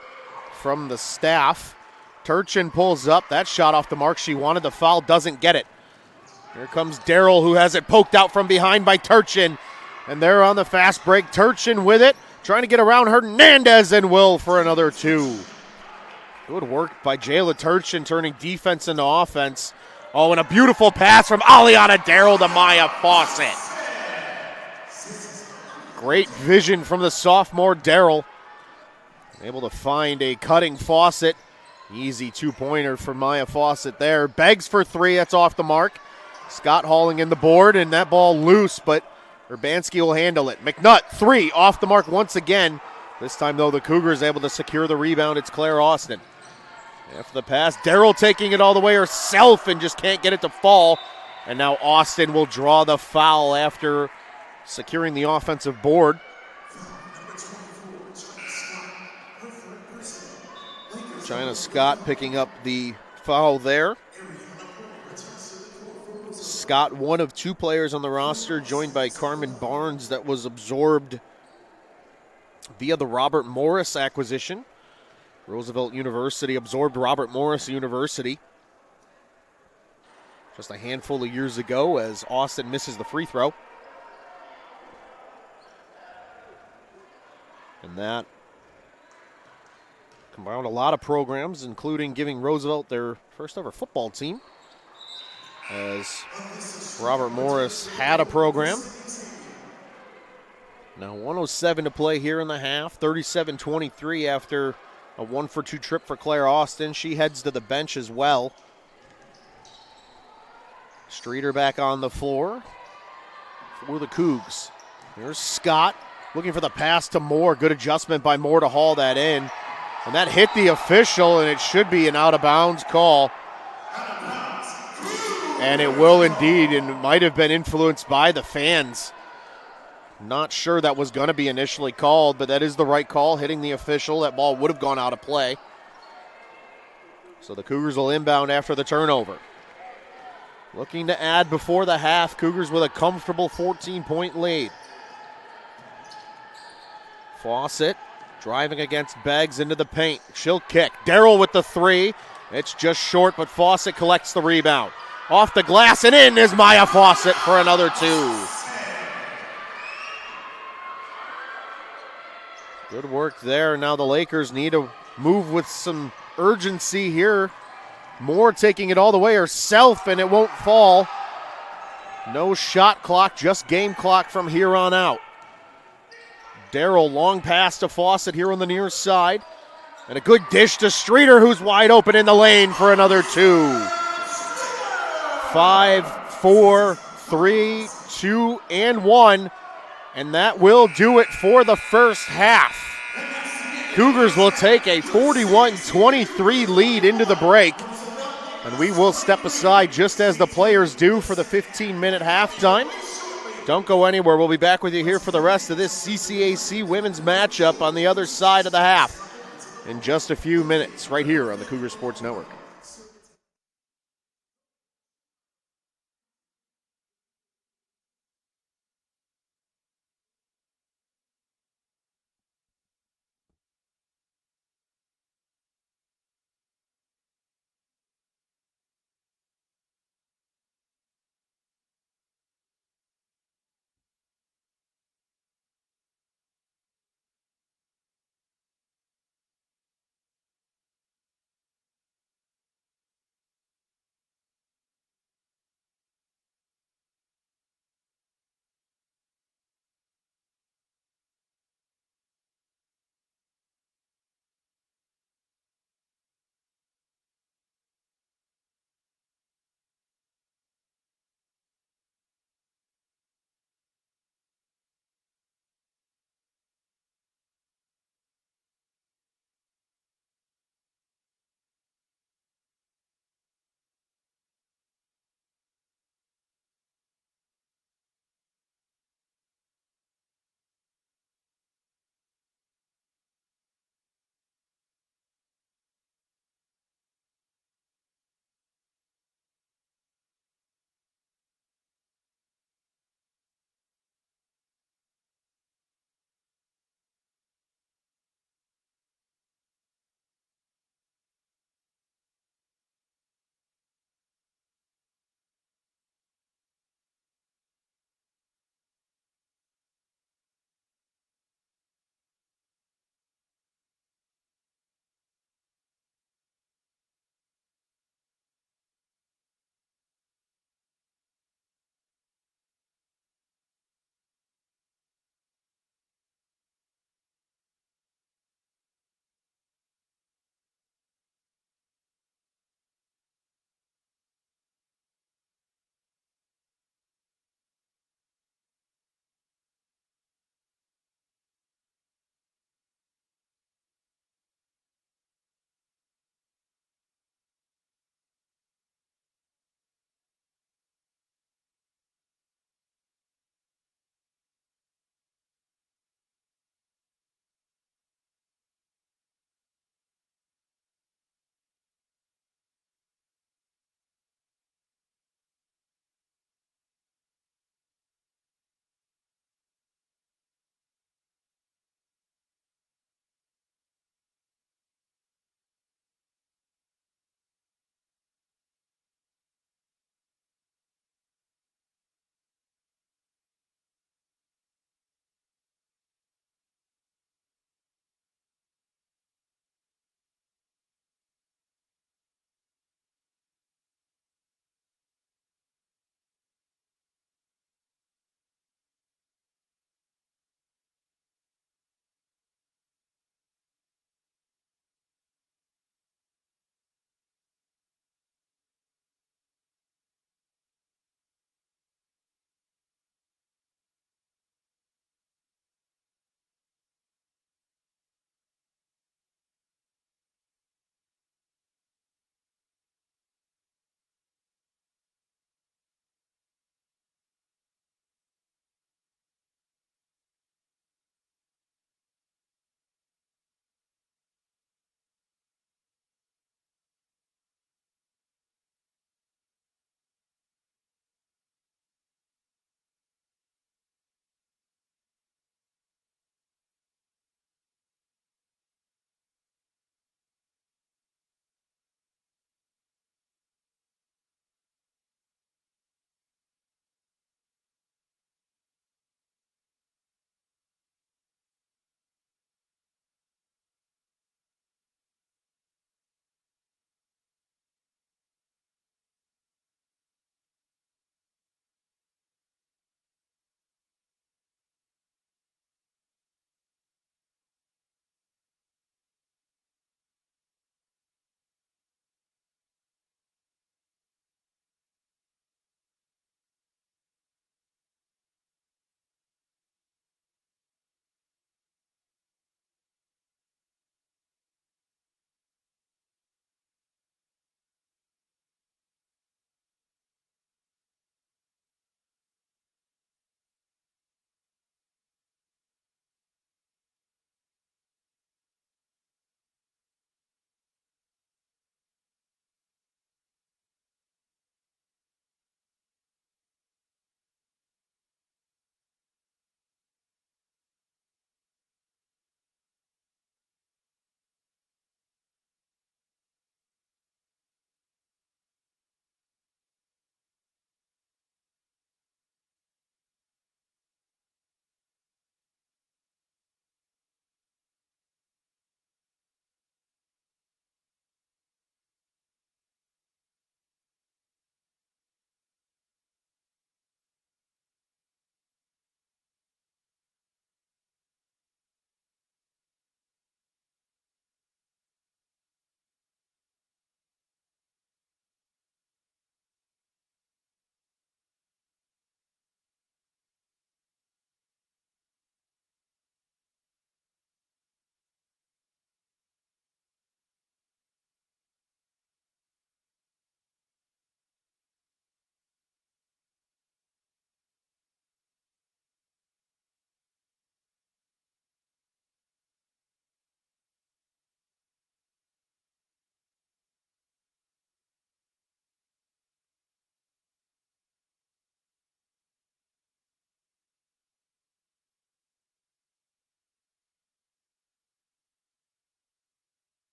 from the staff. Turchin pulls up. That shot off the mark. She wanted the foul, doesn't get it. Here comes Darryl, who has it poked out from behind by Turchin. And they're on the fast break. Turchin with it, trying to get around Hernandez and will for another 2. Good work by Jayla Turchin, turning defense into offense. Oh, and a beautiful pass from Aliana Darryl to Maya Fawcett. Great vision from the sophomore Darryl. Able to find a cutting Fawcett. Easy 2-pointer for Maya Fawcett there. Begs for 3, that's off the mark. Scott hauling in the board, and that ball loose, but Urbanski will handle it. McNutt, 3, off the mark once again. This time, though, the Cougars able to secure the rebound. It's Claire Austin. After the pass, Darryl taking it all the way herself and just can't get it to fall. And now Austin will draw the foul after securing the offensive board. China Scott picking up the foul there. Scott, one of 2 players on the roster, joined by Carmen Barnes, that was absorbed via the Robert Morris acquisition. Roosevelt University absorbed Robert Morris University just a handful of years ago as Austin misses the free throw. And that combined a lot of programs, including giving Roosevelt their first ever football team, as Robert Morris had a program. Now 1:07 to play here in the half, 37-23 after a 1-for-2 trip for Claire Austin. She heads to the bench as well. Streeter back on the floor for the Cougs. There's Scott looking for the pass to Moore. Good adjustment by Moore to haul that in. And that hit the official, and it should be an out-of-bounds call. And it will indeed, and it might have been influenced by the fans. Not sure that was going to be initially called, but that is the right call, hitting the official. That ball would have gone out of play. So the Cougars will inbound after the turnover. Looking to add before the half, Cougars with a comfortable 14-point lead. Fawcett driving against Beggs into the paint. She'll kick. Darryl with the 3. It's just short, but Fawcett collects the rebound. Off the glass and in is Maya Fawcett for another 2. Good work there. Now the Lakers need to move with some urgency here. Moore taking it all the way herself, and it won't fall. No shot clock, just game clock from here on out. Darryl, long pass to Fawcett here on the near side. And a good dish to Streeter, who's wide open in the lane for another 2. 5, 4, 3, 2, and 1. And that will do it for the first half. Cougars will take a 41-23 lead into the break. And we will step aside just as the players do for the 15-minute halftime. Don't go anywhere. We'll be back with you here for the rest of this CCAC women's matchup on the other side of the half in just a few minutes right here on the Cougar Sports Network.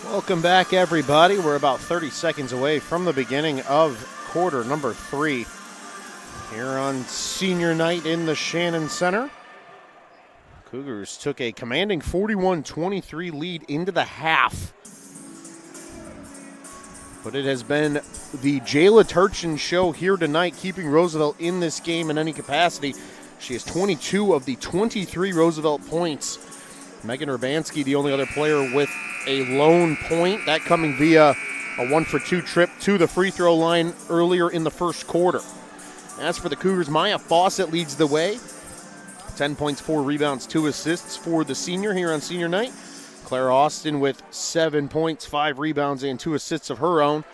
Welcome back, everybody. We're about 30 seconds away from the beginning of quarter number 3 here on senior night in the Shannon Center. Cougars took a commanding 41-23 lead into the half. But it has been the Jayla Turchin show here tonight, keeping Roosevelt in this game in any capacity. She has 22 of the 23 Roosevelt points. Megan Urbanski, the only other player with a lone point, that coming via a 1-for-2 trip to the free throw line earlier in the first quarter. As for the Cougars, Maya Fawcett leads the way. 10 points, 4 rebounds, 2 assists for the senior here on senior night. Claire Austin with 7 points, 5 rebounds, and 2 assists of her own.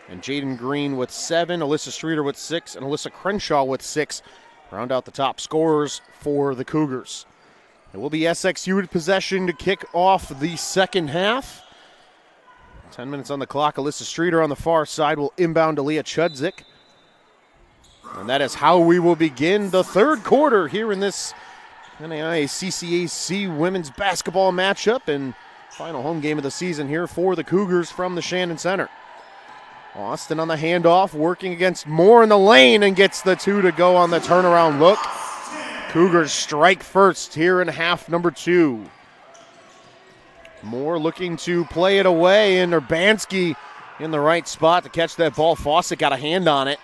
And Jaden Green with 7, Alyssa Streeter with 6, and Alyssa Crenshaw with 6 round out the top scorers for the Cougars. It will be SXU in possession to kick off the second half. 10 minutes on the clock. Alyssa Streeter on the far side will inbound to Leah Chudzik. And that is how we will begin the third quarter here in this NAIA CCAC women's basketball matchup and final home game of the season here for the Cougars from the Shannon Center. Austin on the handoff, working against Moore in the lane and gets the 2 to go on the turnaround look. Cougars strike first here in half number 2. Moore looking to play it away, and Urbanski in the right spot to catch that ball. Fawcett got a hand on it.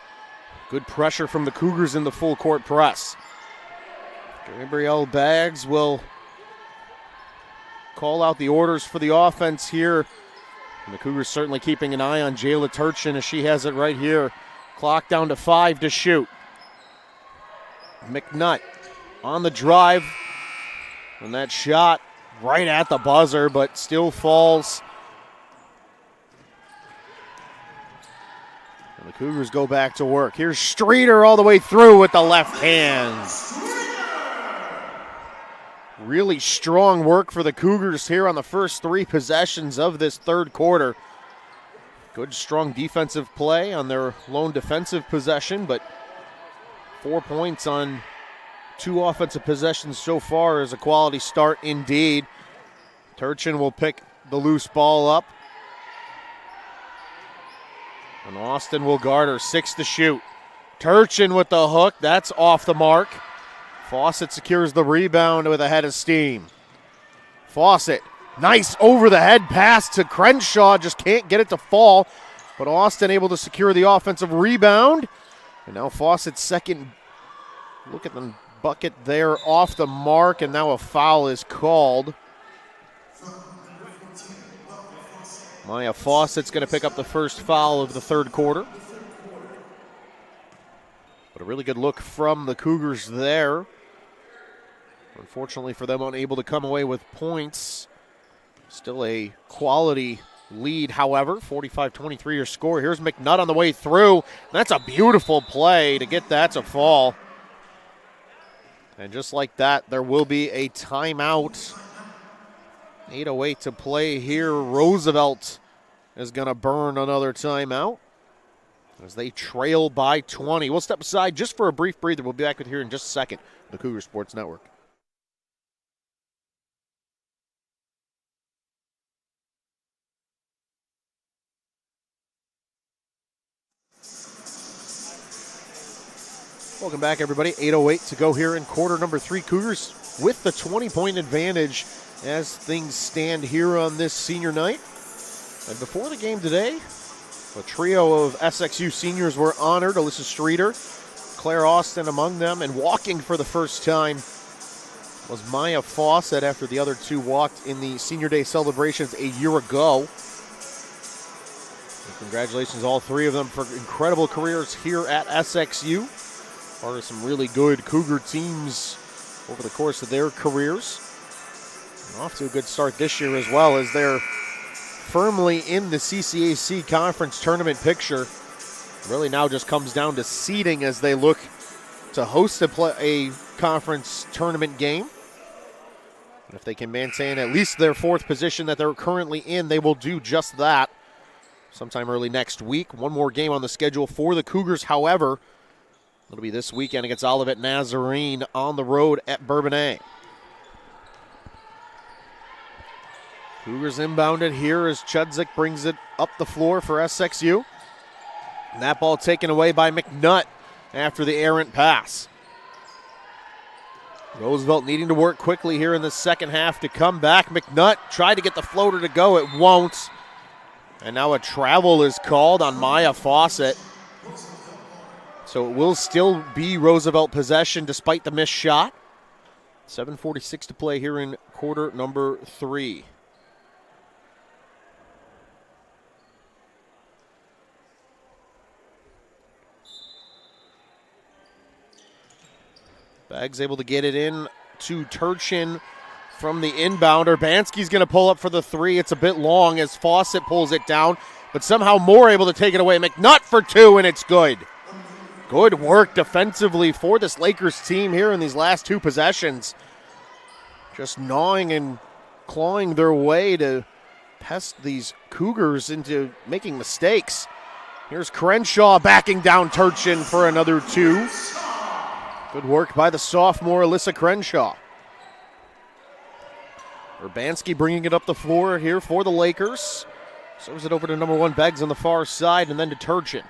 Good pressure from the Cougars in the full court press. Gabrielle Baggs will call out the orders for the offense here. And the Cougars certainly keeping an eye on Jayla Turchin as she has it right here. Clock down to 5 to shoot. McNutt on the drive. And that shot right at the buzzer, but still falls. And the Cougars go back to work. Here's Streeter all the way through with the left hand. Really strong work for the Cougars here on the first 3 possessions of this third quarter. Good, strong defensive play on their lone defensive possession, but 4 points on 2 offensive possessions so far is a quality start indeed. Turchin will pick the loose ball up. And Austin will guard her. 6 to shoot. Turchin with the hook. That's off the mark. Fawcett secures the rebound with a head of steam. Fawcett, nice over-the-head pass to Crenshaw. Just can't get it to fall. But Austin able to secure the offensive rebound. And now Fawcett's second look at the bucket there off the mark. And now a foul is called. Maya Fawcett's going to pick up the first foul of the third quarter. But a really good look from the Cougars there. Unfortunately for them, unable to come away with points. Still a quality lead, however. 45-23 your score. Here's McNutt on the way through. That's a beautiful play to get that to fall. And just like that, there will be a timeout. 8:08 to play here. Roosevelt is going to burn another timeout as they trail by 20. We'll step aside just for a brief breather. We'll be back with you here in just a second. The Cougar Sports Network. Welcome back, everybody. 8:08 to go here in quarter number 3. Cougars with the 20-point advantage as things stand here on this senior night. And before the game today, a trio of SXU seniors were honored. Alyssa Streeter, Claire Austin among them, and walking for the first time was Maya Fawcett after the other 2 walked in the Senior Day celebrations a year ago. And congratulations, all 3 of them, for incredible careers here at SXU. Part of some really good Cougar teams over the course of their careers. And off to a good start this year as well, as they're firmly in the CCAC conference tournament picture. Really now just comes down to seeding as they look to host a conference tournament game. And if they can maintain at least their 4th position that they're currently in, they will do just that sometime early next week. One more game on the schedule for the Cougars, however. It'll be this weekend against Olivet Nazarene on the road at Bourbonnais. Cougars inbounded here as Chudzik brings it up the floor for SXU. And that ball taken away by McNutt after the errant pass. Roosevelt needing to work quickly here in the second half to come back. McNutt tried to get the floater to go. It won't. And now a travel is called on Maya Fawcett. So it will still be Roosevelt possession despite the missed shot. 7:46 to play here in quarter number 3. Baggs able to get it in to Turchin from the inbounder. Bansky's going to pull up for the 3. It's a bit long as Fawcett pulls it down, but somehow Moore able to take it away. McNutt for 2, and it's good. Good work defensively for this Lakers team here in these last 2 possessions. Just gnawing and clawing their way to pest these Cougars into making mistakes. Here's Crenshaw backing down Turchin for another 2. Good work by the sophomore Alyssa Crenshaw. Urbanski bringing it up the floor here for the Lakers. Serves it over to number 1 Beggs on the far side and then to Turchin.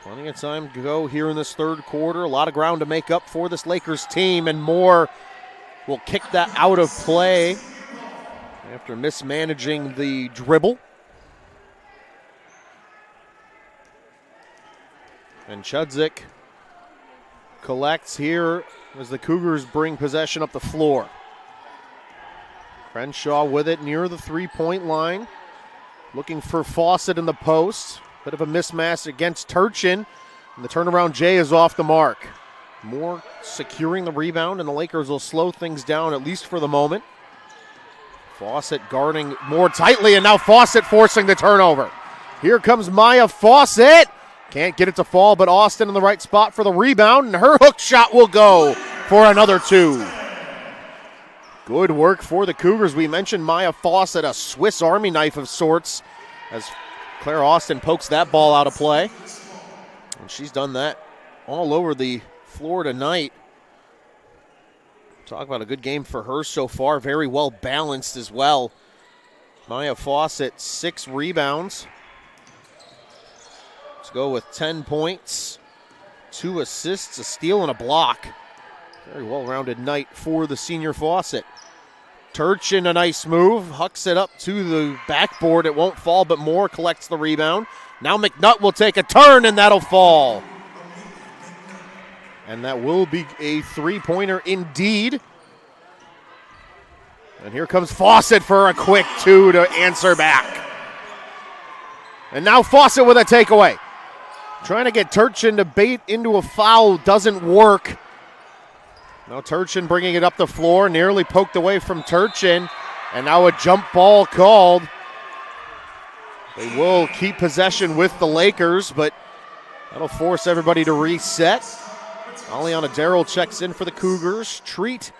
Plenty of time to go here in this third quarter. A lot of ground to make up for this Lakers team, and Moore will kick that out of play after mismanaging the dribble. And Chudzik collects here as the Cougars bring possession up the floor. Crenshaw with it near the 3-point line. Looking for Fawcett in the post. Bit of a mismatch against Turchin. And the turnaround J is off the mark. Moore securing the rebound, and the Lakers will slow things down at least for the moment. Fawcett guarding more tightly, and now Fawcett forcing the turnover. Here comes Maya Fawcett. Can't get it to fall, but Austin in the right spot for the rebound, and her hook shot will go for another 2. Good work for the Cougars. We mentioned Maya Fawcett, a Swiss Army knife of sorts, as Claire Austin pokes that ball out of play. And she's done that all over the floor tonight. Talk about a good game for her so far. Very well balanced as well. Maya Fawcett, 6 rebounds. Let's go with 10 points, 2 assists, a steal, and a block. Very well-rounded night for the senior Fawcett. Turchin, a nice move, hucks it up to the backboard. It won't fall, but Moore collects the rebound. Now McNutt will take a turn, and that'll fall. And that will be a 3-pointer indeed. And here comes Fawcett for a quick 2 to answer back. And now Fawcett with a takeaway. Trying to get Turchin to bait into a foul doesn't work. Now Turchin bringing it up the floor, nearly poked away from Turchin. And now a jump ball called. They will keep possession with the Lakers, but that'll force everybody to reset. Aliana Darrell checks in for the Cougars. Treat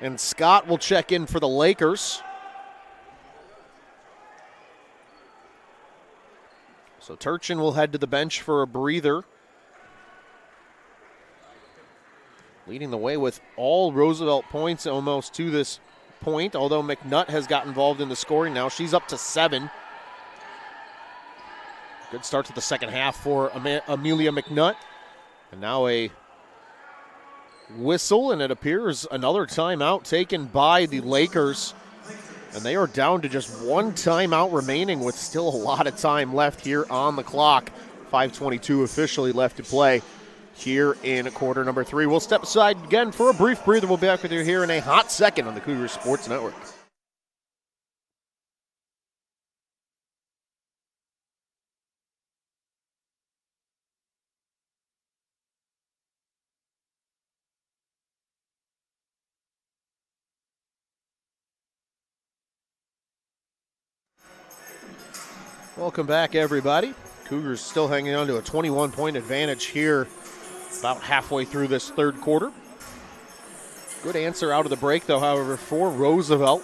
and Scott will check in for the Lakers. So Turchin will head to the bench for a breather. Leading the way with all Roosevelt points almost to this point, although McNutt has got involved in the scoring now. She's up to 7. Good start to the second half for Amelia McNutt. And now a whistle, and it appears another timeout taken by the Lakers. And they are down to just 1 timeout remaining with still a lot of time left here on the clock. 5:22 officially left to play here in quarter number 3. We'll step aside again for a brief breather. We'll be back with you here in a hot second on the Cougars Sports Network. Welcome back, everybody. Cougars still hanging on to a 21-point advantage here about halfway through this third quarter. Good answer out of the break, though, however, for Roosevelt,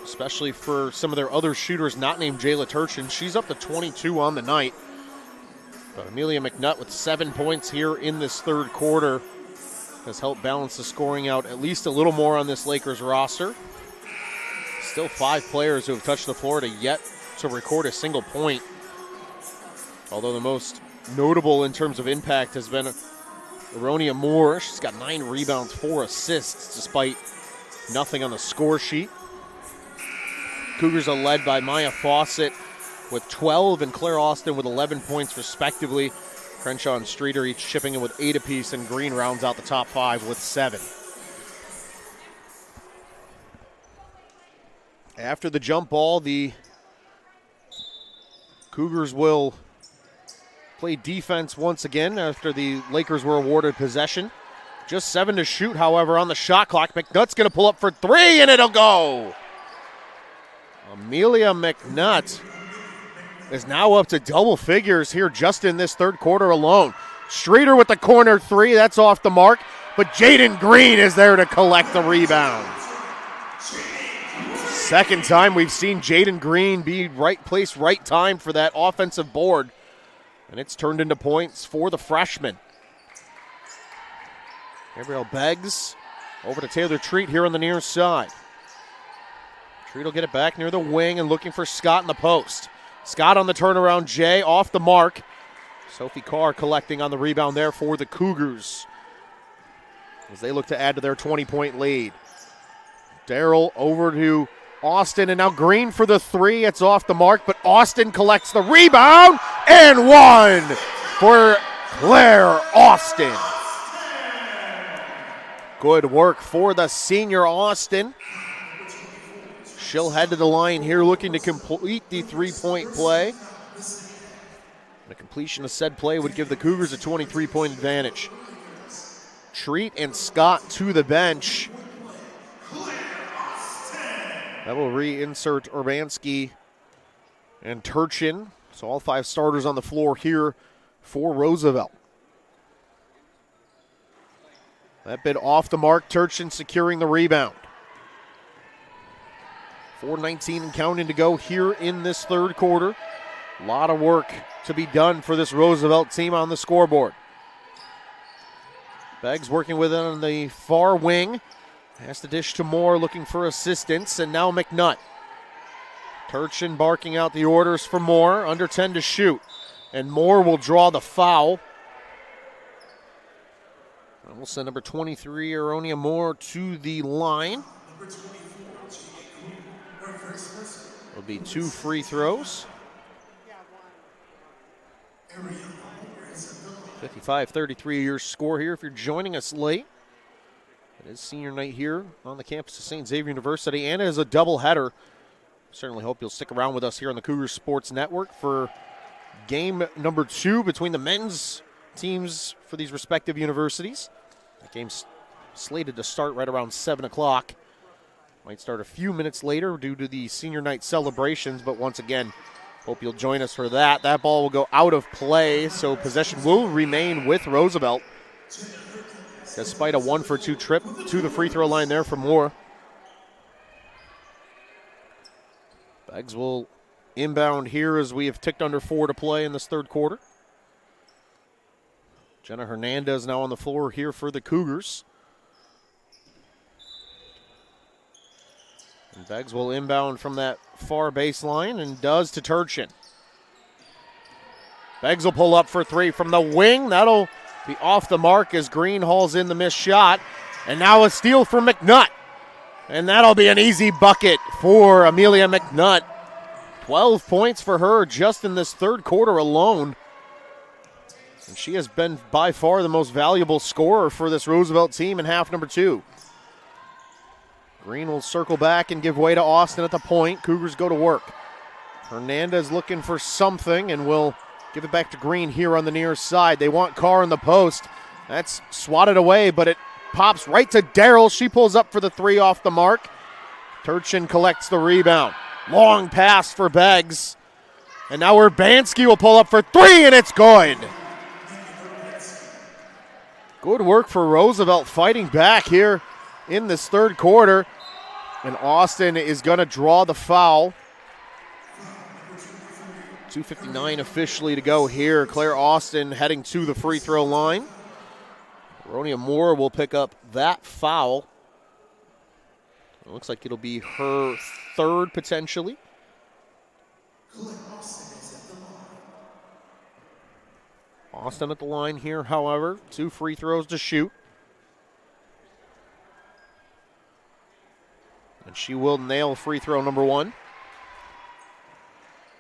especially for some of their other shooters not named Jayla Turchin. She's up to 22 on the night. But Amelia McNutt with 7 points here in this third quarter. has helped balance the scoring out at least a little more on this Lakers roster. Still 5 players who have touched the floor yet to record a single point. Although the most notable in terms of impact has been Aronia Moore. She's got 9 rebounds, 4 assists, despite nothing on the score sheet. Cougars are led by Maya Fawcett with 12 and Claire Austin with 11 points respectively. Crenshaw and Streeter each chipping in with 8 apiece, and Green rounds out the top 5 with 7. After the jump ball, the Cougars will play defense once again after the Lakers were awarded possession. Just 7 to shoot, however, on the shot clock. McNutt's going to pull up for 3, and it'll go. Amelia McNutt is now up to double figures here just in this third quarter alone. Streeter with the corner 3, that's off the mark, but Jaden Green is there to collect the rebound. Second time we've seen Jaden Green be right place, right time for that offensive board, and it's turned into points for the freshman. Gabrielle Beggs over to Taylor Treat here on the near side. Treat will get it back near the wing and looking for Scott in the post. Scott on the turnaround, Jay off the mark. Sophie Carr collecting on the rebound there for the Cougars as they look to add to their 20-point lead. Darrell over to Austin, and now Green for the 3. It's off the mark, but Austin collects the rebound, and 1 for Claire Austin. Good work for the senior Austin. She'll head to the line here looking to complete the 3-point play. The completion of said play would give the Cougars a 23-point advantage. Treat and Scott to the bench. That will reinsert Urbanski and Turchin. So all 5 starters on the floor here for Roosevelt. That bit off the mark, Turchin securing the rebound. 4:19 and counting to go here in this third quarter. A lot of work to be done for this Roosevelt team on the scoreboard. Beggs working with it on the far wing. Has to dish to Moore looking for assistance, and now McNutt. Turchin barking out the orders for Moore, under 10 to shoot. And Moore will draw the foul. And we'll send number 23, Aronia Moore, to the line. It'll be 2 free throws. 55-33 your score here if you're joining us late. It is senior night here on the campus of St. Xavier University, and it is a doubleheader. Certainly hope you'll stick around with us here on the Cougars Sports Network for game number 2 between the men's teams for these respective universities. The game's slated to start right around 7 o'clock. Might start a few minutes later due to the senior night celebrations, but once again, hope you'll join us for that. That ball will go out of play, so possession will remain with Roosevelt. Despite a 1-for-2 trip to the free throw line there for Moore. Beggs will inbound here as we have ticked under 4 to play in this third quarter. Jenna Hernandez now on the floor here for the Cougars. And Beggs will inbound from that far baseline and does to Turchin. Beggs will pull up for 3 from the wing. That'll be off the mark as Green hauls in the missed shot. And now a steal for McNutt. And that'll be an easy bucket for Amelia McNutt. 12 points for her just in this third quarter alone. And she has been by far the most valuable scorer for this Roosevelt team in half number 2. Green will circle back and give way to Austin at the point. Cougars go to work. Hernandez looking for something and will give it back to Green here on the near side. They want Carr in the post. That's swatted away, but it pops right to Darrell. She pulls up for the 3 off the mark. Turchin collects the rebound. Long pass for Beggs. And now Urbanski will pull up for 3, and it's good. Good work for Roosevelt fighting back here in this third quarter. And Austin is going to draw the foul. 2:59 officially to go here. Claire Austin heading to the free throw line. Ronia Moore will pick up that foul. It looks like it'll be her third potentially. Austin at the line here, however. 2 free throws to shoot. And she will nail free throw number 1.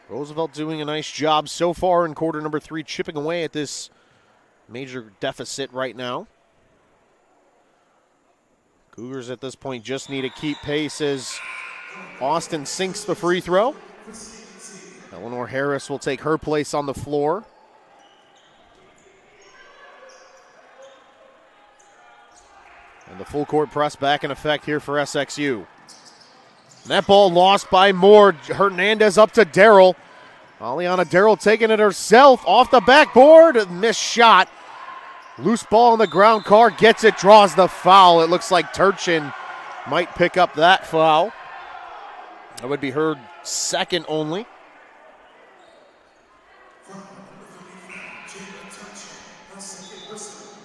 Roosevelt doing a nice job so far in quarter number 3, chipping away at this major deficit right now. Cougars at this point just need to keep pace as Austin sinks the free throw. Eleanor Harris will take her place on the floor. And the full court press back in effect here for SXU. And that ball lost by Moore. Hernandez up to Darrell. Aliana Darrell taking it herself off the backboard. Missed shot. Loose ball on the ground. Carr gets it, draws the foul. It looks like Turchin might pick up that foul. That would be her second only.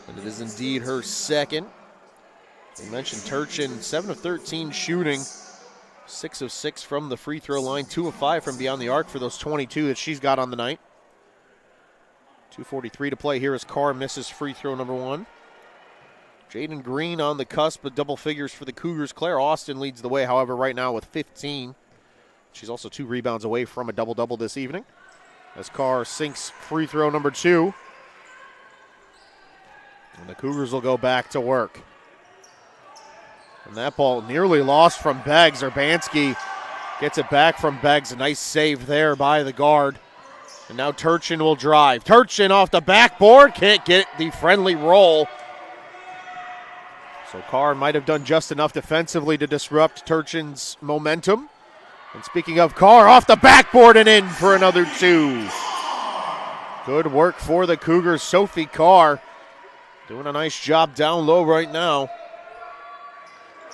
And it is indeed her second. We mentioned Turchin, 7 of 13 shooting, 6 of 6 from the free throw line, 2 of 5 from beyond the arc for those 22 that she's got on the night. 2:43 to play here as Carr misses free throw number 1. Jaden Green on the cusp of double figures for the Cougars. Claire Austin leads the way, however, right now with 15. She's also 2 rebounds away from a double-double this evening. As Carr sinks free throw number 2. And the Cougars will go back to work. And that ball nearly lost from Beggs. Urbanski gets it back from Beggs. A nice save there by the guard. And now Turchin will drive. Turchin off the backboard. Can't get the friendly roll. So Carr might have done just enough defensively to disrupt Turchin's momentum. And speaking of Carr, off the backboard and in for another 2. Good work for the Cougars. Sophie Carr doing a nice job down low right now.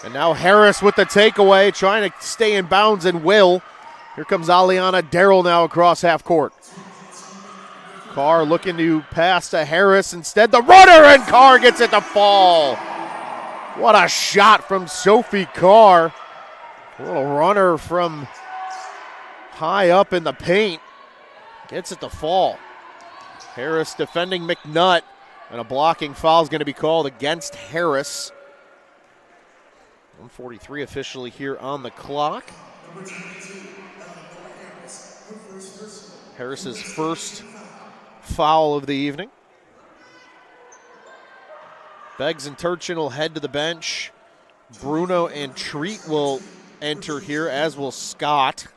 And now Harris with the takeaway, trying to stay in bounds and will. Here comes Aliana Darrell now across half court. Carr looking to pass to Harris. Instead, the runner, and Carr gets it to fall. What a shot from Sophie Carr. A little runner from high up in the paint. Gets it to fall. Harris defending McNutt. And a blocking foul is going to be called against Harris. 1:43 officially here on the clock. Harris's first foul of the evening. Beggs and Turchin will head to the bench. Bruno and Treat will enter here, as will Scott.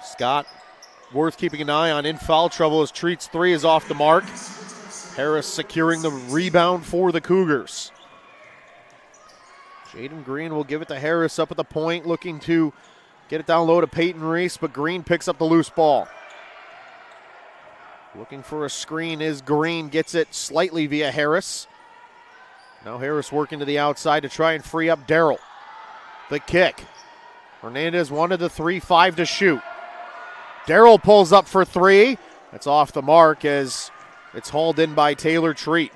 Scott, worth keeping an eye on in foul trouble as Treat's 3 is off the mark. Harris securing the rebound for the Cougars. Jaden Green will give it to Harris up at the point, looking to get it down low to Peyton Reese, but Green picks up the loose ball. Looking for a screen is Green, gets it slightly via Harris. Now Harris working to the outside to try and free up Darrell. The kick. Hernandez wanted the 3, 5 to shoot. Darrell pulls up for 3. That's off the mark as it's hauled in by Taylor Treat.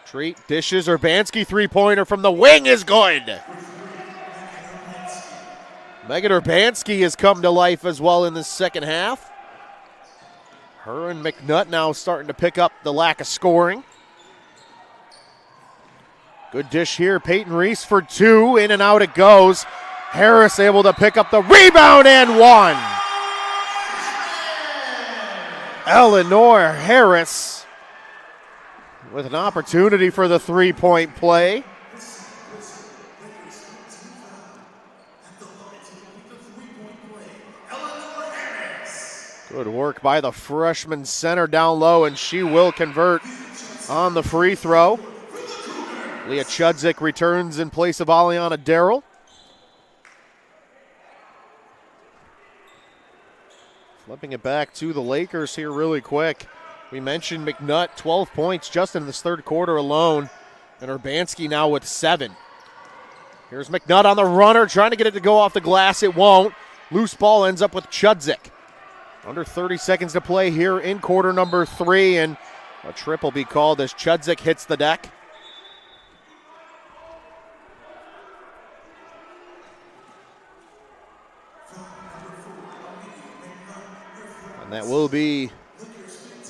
Treat dishes. Urbanski 3-pointer from the wing is good. Megan Urbanski has come to life as well in the second half. Her and McNutt now starting to pick up the lack of scoring. Good dish here. Peyton Reese for 2. In and out it goes. Harris able to pick up the rebound and 1. Eleanor Harris with an opportunity for the 3-point play. Good work by the freshman center down low, and she will convert on the free throw. Leah Chudzik returns in place of Aliana Darrell. Flipping it back to the Lakers here really quick. We mentioned McNutt, 12 points just in this third quarter alone, and Urbanski now with 7. Here's McNutt on the runner, trying to get it to go off the glass. It won't. Loose ball ends up with Chudzik. Under 30 seconds to play here in quarter number 3, and a trip will be called as Chudzik hits the deck. And that will be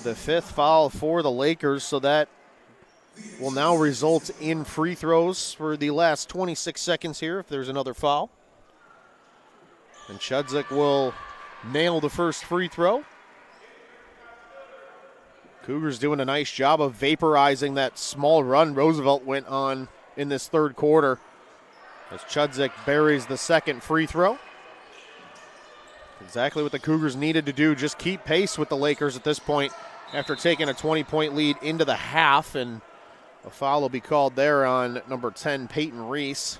the 5th foul for the Lakers, so that will now result in free throws for the last 26 seconds here if there's another foul. And Chudzik will nail the first free throw. Cougars doing a nice job of vaporizing that small run Roosevelt went on in this third quarter as Chudzik buries the second free throw. Exactly what the Cougars needed to do, just keep pace with the Lakers at this point after taking a 20-point lead into the half, and a foul will be called there on number 10, Peyton Reese.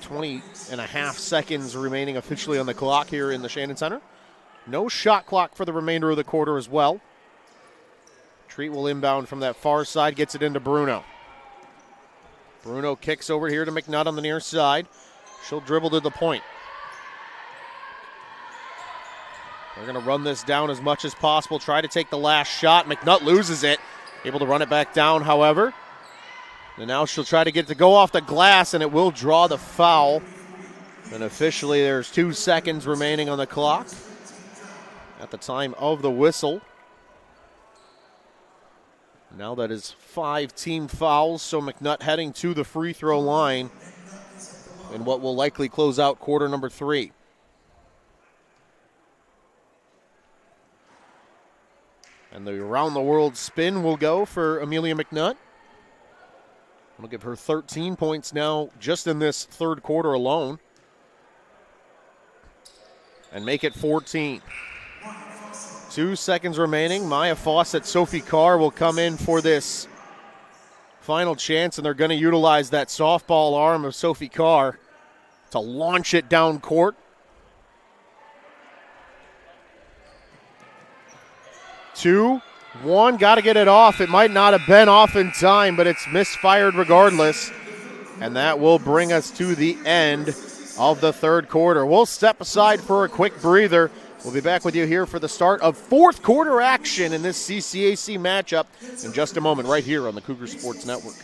20 and a half seconds remaining officially on the clock here in the Shannon Center. No shot clock for the remainder of the quarter as well. Treat will inbound from that far side, gets it into Bruno. Bruno kicks over here to McNutt on the near side. She'll dribble to the point. They're going to run this down as much as possible, try to take the last shot. McNutt loses it, able to run it back down, however. And now she'll try to get it to go off the glass, and it will draw the foul. And officially there's 2 seconds remaining on the clock at the time of the whistle. Now that is 5 team fouls, so McNutt heading to the free throw line in what will likely close out quarter number 3. And the around-the-world spin will go for Amelia McNutt. We'll give her 13 points now just in this third quarter alone. And make it 14. 2 seconds remaining. Maya Fawcett, Sophie Carr will come in for this final chance, and they're going to utilize that softball arm of Sophie Carr to launch it down court. 2, 1, got to get it off. It might not have been off in time, but it's misfired regardless. And that will bring us to the end of the third quarter. We'll step aside for a quick breather. We'll be back with you here for the start of fourth quarter action in this CCAC matchup in just a moment right here on the Cougar Sports Network.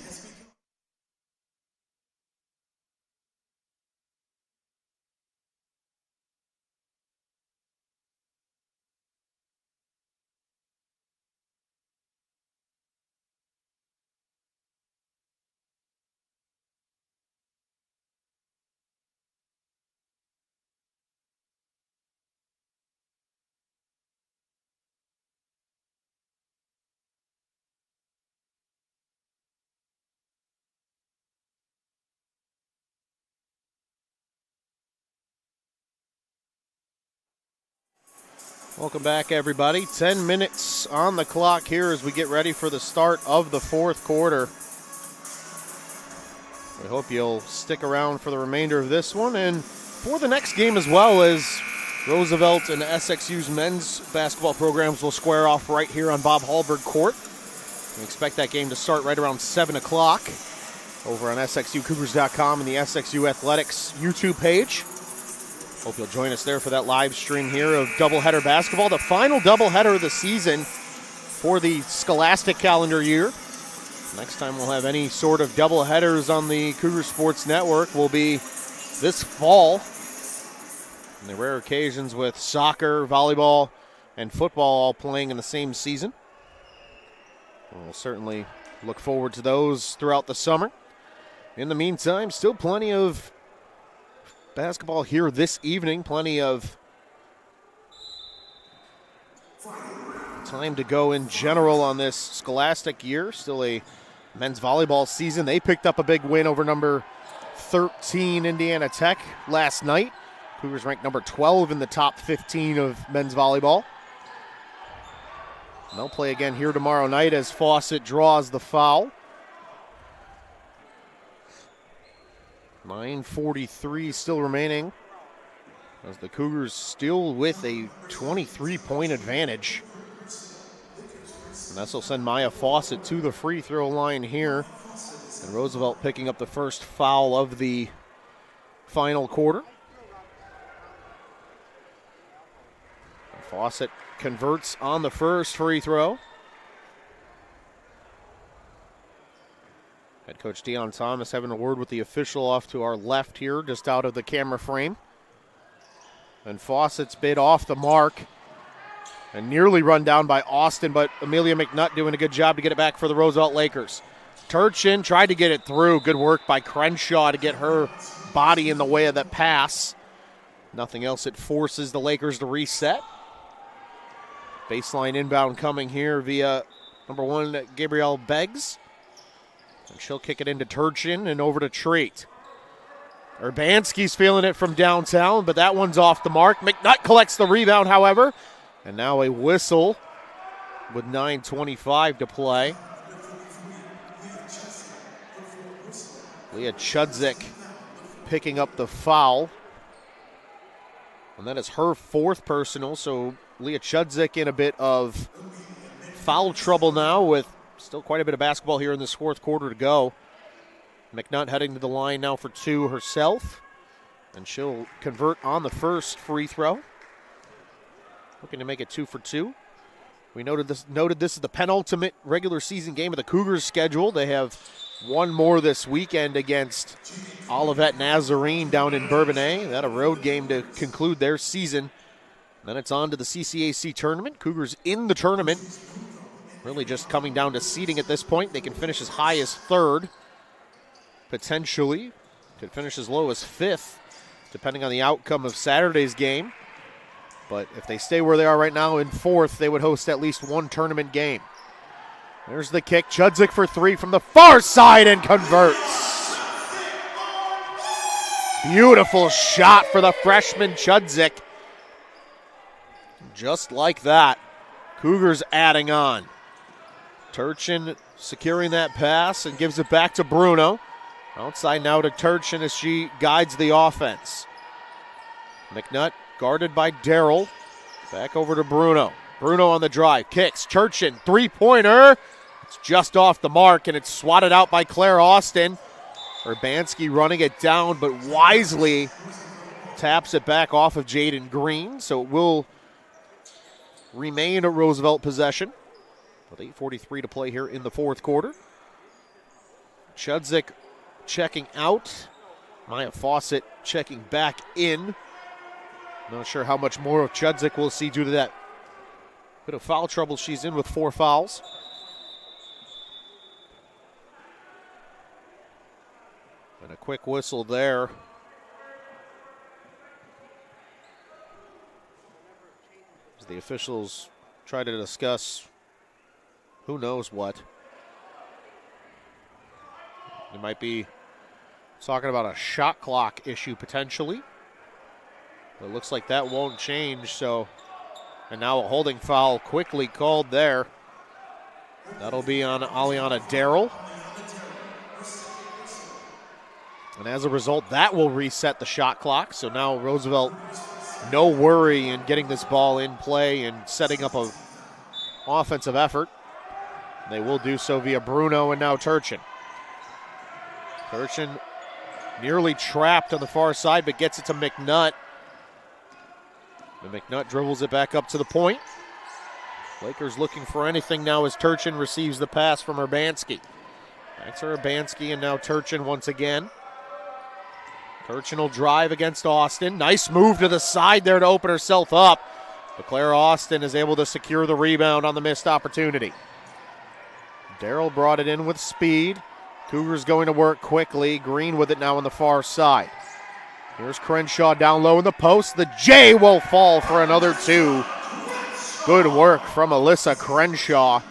Welcome back, everybody. 10 minutes on the clock here as we get ready for the start of the fourth quarter. We hope you'll stick around for the remainder of this one and for the next game as well, as Roosevelt and SXU's men's basketball programs will square off right here on Bob Hallberg Court. We expect that game to start right around 7 o'clock over on SXUCougars.com and the SXU Athletics YouTube page. Hope you'll join us there for that live stream here of doubleheader basketball, the final doubleheader of the season for the scholastic calendar year. Next time we'll have any sort of doubleheaders on the Cougar Sports Network will be this fall. And the rare occasions with soccer, volleyball, and football all playing in the same season. We'll certainly look forward to those throughout the summer. In the meantime, still plenty of basketball here this evening. Plenty of time to go in general on this scholastic year. Still a men's volleyball season. They picked up a big win over number 13 Indiana Tech last night. Cougars ranked number 12 in the top 15 of men's volleyball. And they'll play again here tomorrow night as Fawcett draws the foul. 9:43 still remaining as the Cougars still with a 23-point advantage. And this will send Maya Fawcett to the free throw line here. And Roosevelt picking up the first foul of the final quarter. Fawcett converts on the first free throw. Head coach Deion Thomas having a word with the official off to our left here, just out of the camera frame. And Fawcett's bid off the mark and nearly run down by Austin, but Amelia McNutt doing a good job to get it back for the Roosevelt Lakers. Turchin tried to get it through. Good work by Crenshaw to get her body in the way of that pass. Nothing else. It forces the Lakers to reset. Baseline inbound coming here via number 1, Gabrielle Beggs. And she'll kick it into Turchin and over to Treat. Urbanski's feeling it from downtown, but that one's off the mark. McNutt collects the rebound, however. And now a whistle with 9:25 to play. Leah Chudzik picking up the foul. And that is her 4th personal, so Leah Chudzik in a bit of foul trouble now with still quite a bit of basketball here in this 4th quarter to go. McNutt heading to the line now for 2 herself, and she'll convert on the first free throw. Looking to make it 2 for 2. We noted this is the penultimate regular season game of the Cougars schedule. They have one more this weekend against Olivet Nazarene down in Bourbonnais. That a road game to conclude their season. Then it's on to the CCAC tournament. Cougars in the tournament. Really just coming down to seeding at this point. They can finish as high as 3rd. Potentially. Could finish as low as 5th, depending on the outcome of Saturday's game. But if they stay where they are right now in 4th, they would host at least one tournament game. There's the kick. Chudzik for 3 from the far side and converts. Beautiful shot for the freshman Chudzik. Just like that, Cougars adding on. Turchin securing that pass and gives it back to Bruno. Outside now to Turchin as she guides the offense. McNutt guarded by Darrell. Back over to Bruno. Bruno on the drive. Kicks. Turchin, three-pointer. It's just off the mark, and it's swatted out by Claire Austin. Urbanski running it down, but wisely taps it back off of Jaden Green, so it will remain a Roosevelt possession with 8:43 to play here in the 4th quarter. Chudzik checking out. Maya Fawcett checking back in. Not sure how much more of Chudzik we'll see due to that bit of foul trouble she's in with 4 fouls. And a quick whistle there. As the officials try to discuss who knows what. They might be talking about a shot clock issue potentially. But it looks like that won't change, so. And now a holding foul quickly called there. That'll be on Aliana Darrell. And as a result, that will reset the shot clock. So now Roosevelt, no worry in getting this ball in play and setting up a offensive effort. They will do so via Bruno and now Turchin. Turchin nearly trapped on the far side, but gets it to McNutt. And McNutt dribbles it back up to the point. Lakers looking for anything now as Turchin receives the pass from Urbanski. Back to Urbanski and now Turchin once again. Turchin will drive against Austin. Nice move to the side there to open herself up. But Claire Austin is able to secure the rebound on the missed opportunity. Darrell brought it in with speed. Cougars going to work quickly. Green with it now on the far side. Here's Crenshaw down low in the post. The J will fall for another 2. Good work from Alyssa Crenshaw.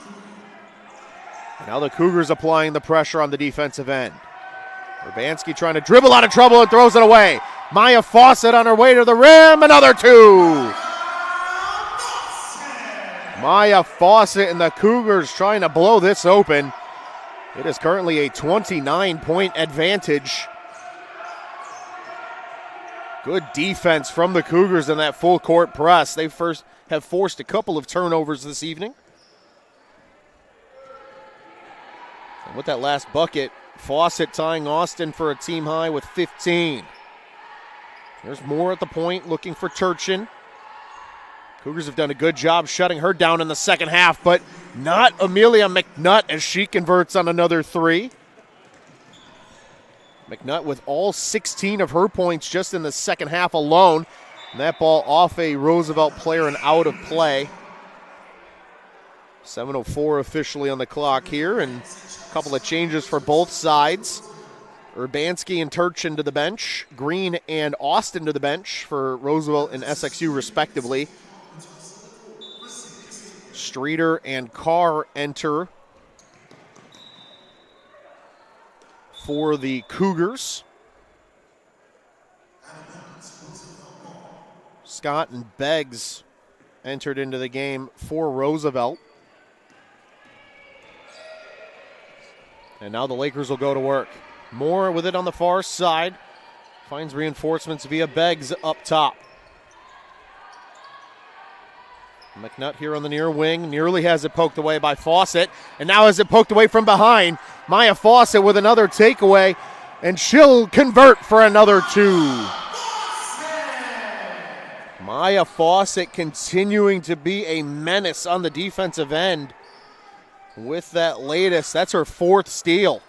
Now the Cougars applying the pressure on the defensive end. Urbanski trying to dribble out of trouble and throws it away. Maya Fawcett on her way to the rim. Another 2. Maya Fawcett and the Cougars trying to blow this open. It is currently a 29-point advantage. Good defense from the Cougars in that full court press. They first have forced a couple of turnovers this evening. And with that last bucket, Fawcett tying Austin for a team high with 15. There's more at the point looking for Turchin. Cougars have done a good job shutting her down in the second half, but not Amelia McNutt as she converts on another three. McNutt with all 16 of her points just in the second half alone. And that ball off a Roosevelt player and out of play. 7:04 officially on the clock here, and a couple of changes for both sides. Urbanski and Turchin to the bench. Green and Austin to the bench for Roosevelt and SXU respectively. Streeter and Carr enter for the Cougars. Scott and Beggs entered into the game for Roosevelt. And now the Lakers will go to work. Moore with it on the far side. Finds reinforcements via Beggs up top. McNutt here on the near wing. Nearly has it poked away by Fawcett. And now has it poked away from behind. Maya Fawcett with another takeaway. And she'll convert for another two. Maya Fawcett continuing to be a menace on the defensive end. With that latest, that's her fourth steal.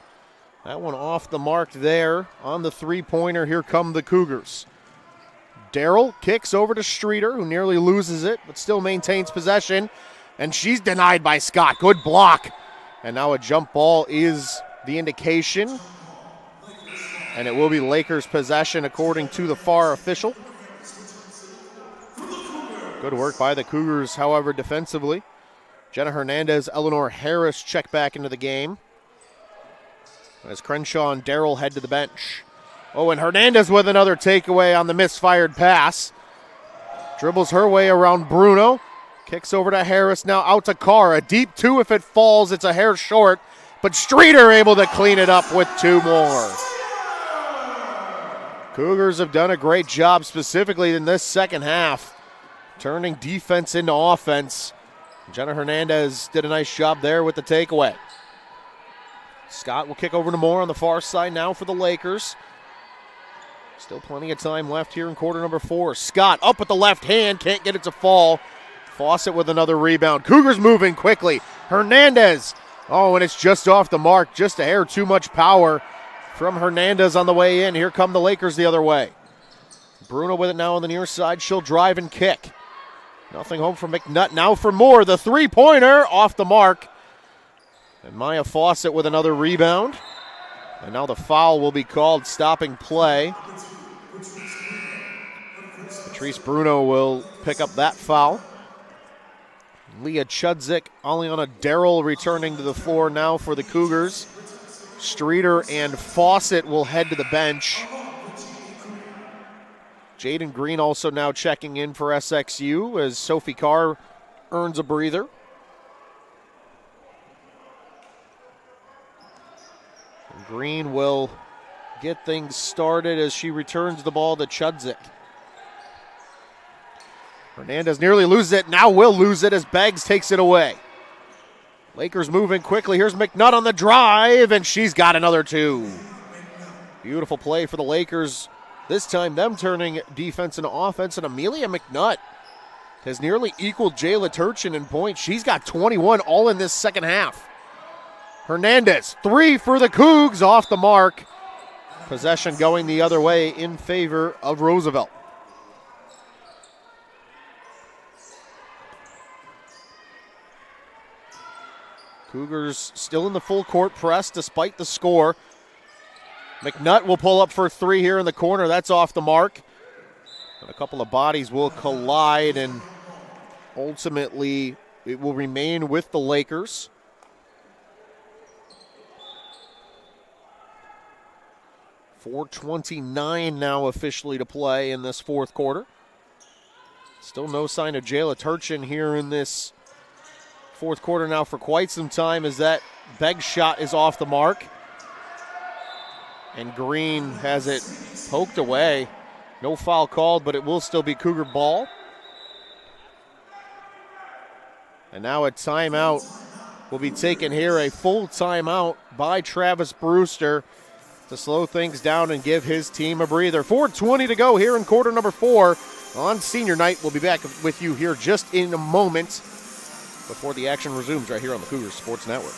That one off the mark there on the three-pointer. Here come the Cougars. Darrell kicks over to Streeter, who nearly loses it, but still maintains possession. And she's denied by Scott. Good block. And now a jump ball is the indication. And it will be Lakers' possession according to the FAR official. Good work by the Cougars, however, defensively. Jenna Hernandez, Eleanor Harris check back into the game. As Crenshaw and Darrell head to the bench. Oh, and Hernandez with another takeaway on the misfired pass. Dribbles her way around Bruno. Kicks over to Harris, now out to Carr. A deep two if it falls. It's a hair short. But Streeter able to clean it up with two more. Cougars have done a great job, specifically in this second half, turning defense into offense. Jenna Hernandez did a nice job there with the takeaway. Scott will kick over to Moore on the far side now for the Lakers. Still plenty of time left here in quarter number 4. Scott up with the left hand, can't get it to fall. Fawcett with another rebound. Cougars moving quickly. Hernandez. Oh, and it's just off the mark. Just a hair too much power from Hernandez on the way in. Here come the Lakers the other way. Bruno with it now on the near side. She'll drive and kick. Nothing home for McNutt. Now for Moore. The three-pointer off the mark. And Maya Fawcett with another rebound. And now the foul will be called, stopping play. Patrice Bruno will pick up that foul. Leah Chudzik, Aliana Darrell returning to the floor now for the Cougars. Streeter and Fawcett will head to the bench. Jaden Green also now checking in for SXU as Sophie Carr earns a breather. Green will get things started as she returns the ball to Chudzik. Hernandez nearly loses it, now will lose it as Beggs takes it away. Lakers moving quickly. Here's McNutt on the drive, and she's got another two. Beautiful play for the Lakers. This time them turning defense into offense, and Amelia McNutt has nearly equaled Jayla Turchin in points. She's got 21 all in this second half. Hernandez, three for the Cougs, off the mark. Possession going the other way in favor of Roosevelt. Cougars still in the full court press despite the score. McNutt will pull up for three here in the corner. That's off the mark. And a couple of bodies will collide, and ultimately it will remain with the Lakers. .429 now officially to play in this fourth quarter. Still no sign of Jayla Turchin here in this fourth quarter now for quite some time, as that Beggs shot is off the mark. And Green has it poked away. No foul called, but it will still be Cougar ball. And now a timeout will be taken here, a full timeout by Travis Brewster to slow things down and give his team a breather. 4:20 to go here in quarter number 4 on senior night. We'll be back with you here just in a moment before the action resumes right here on the Cougars Sports Network.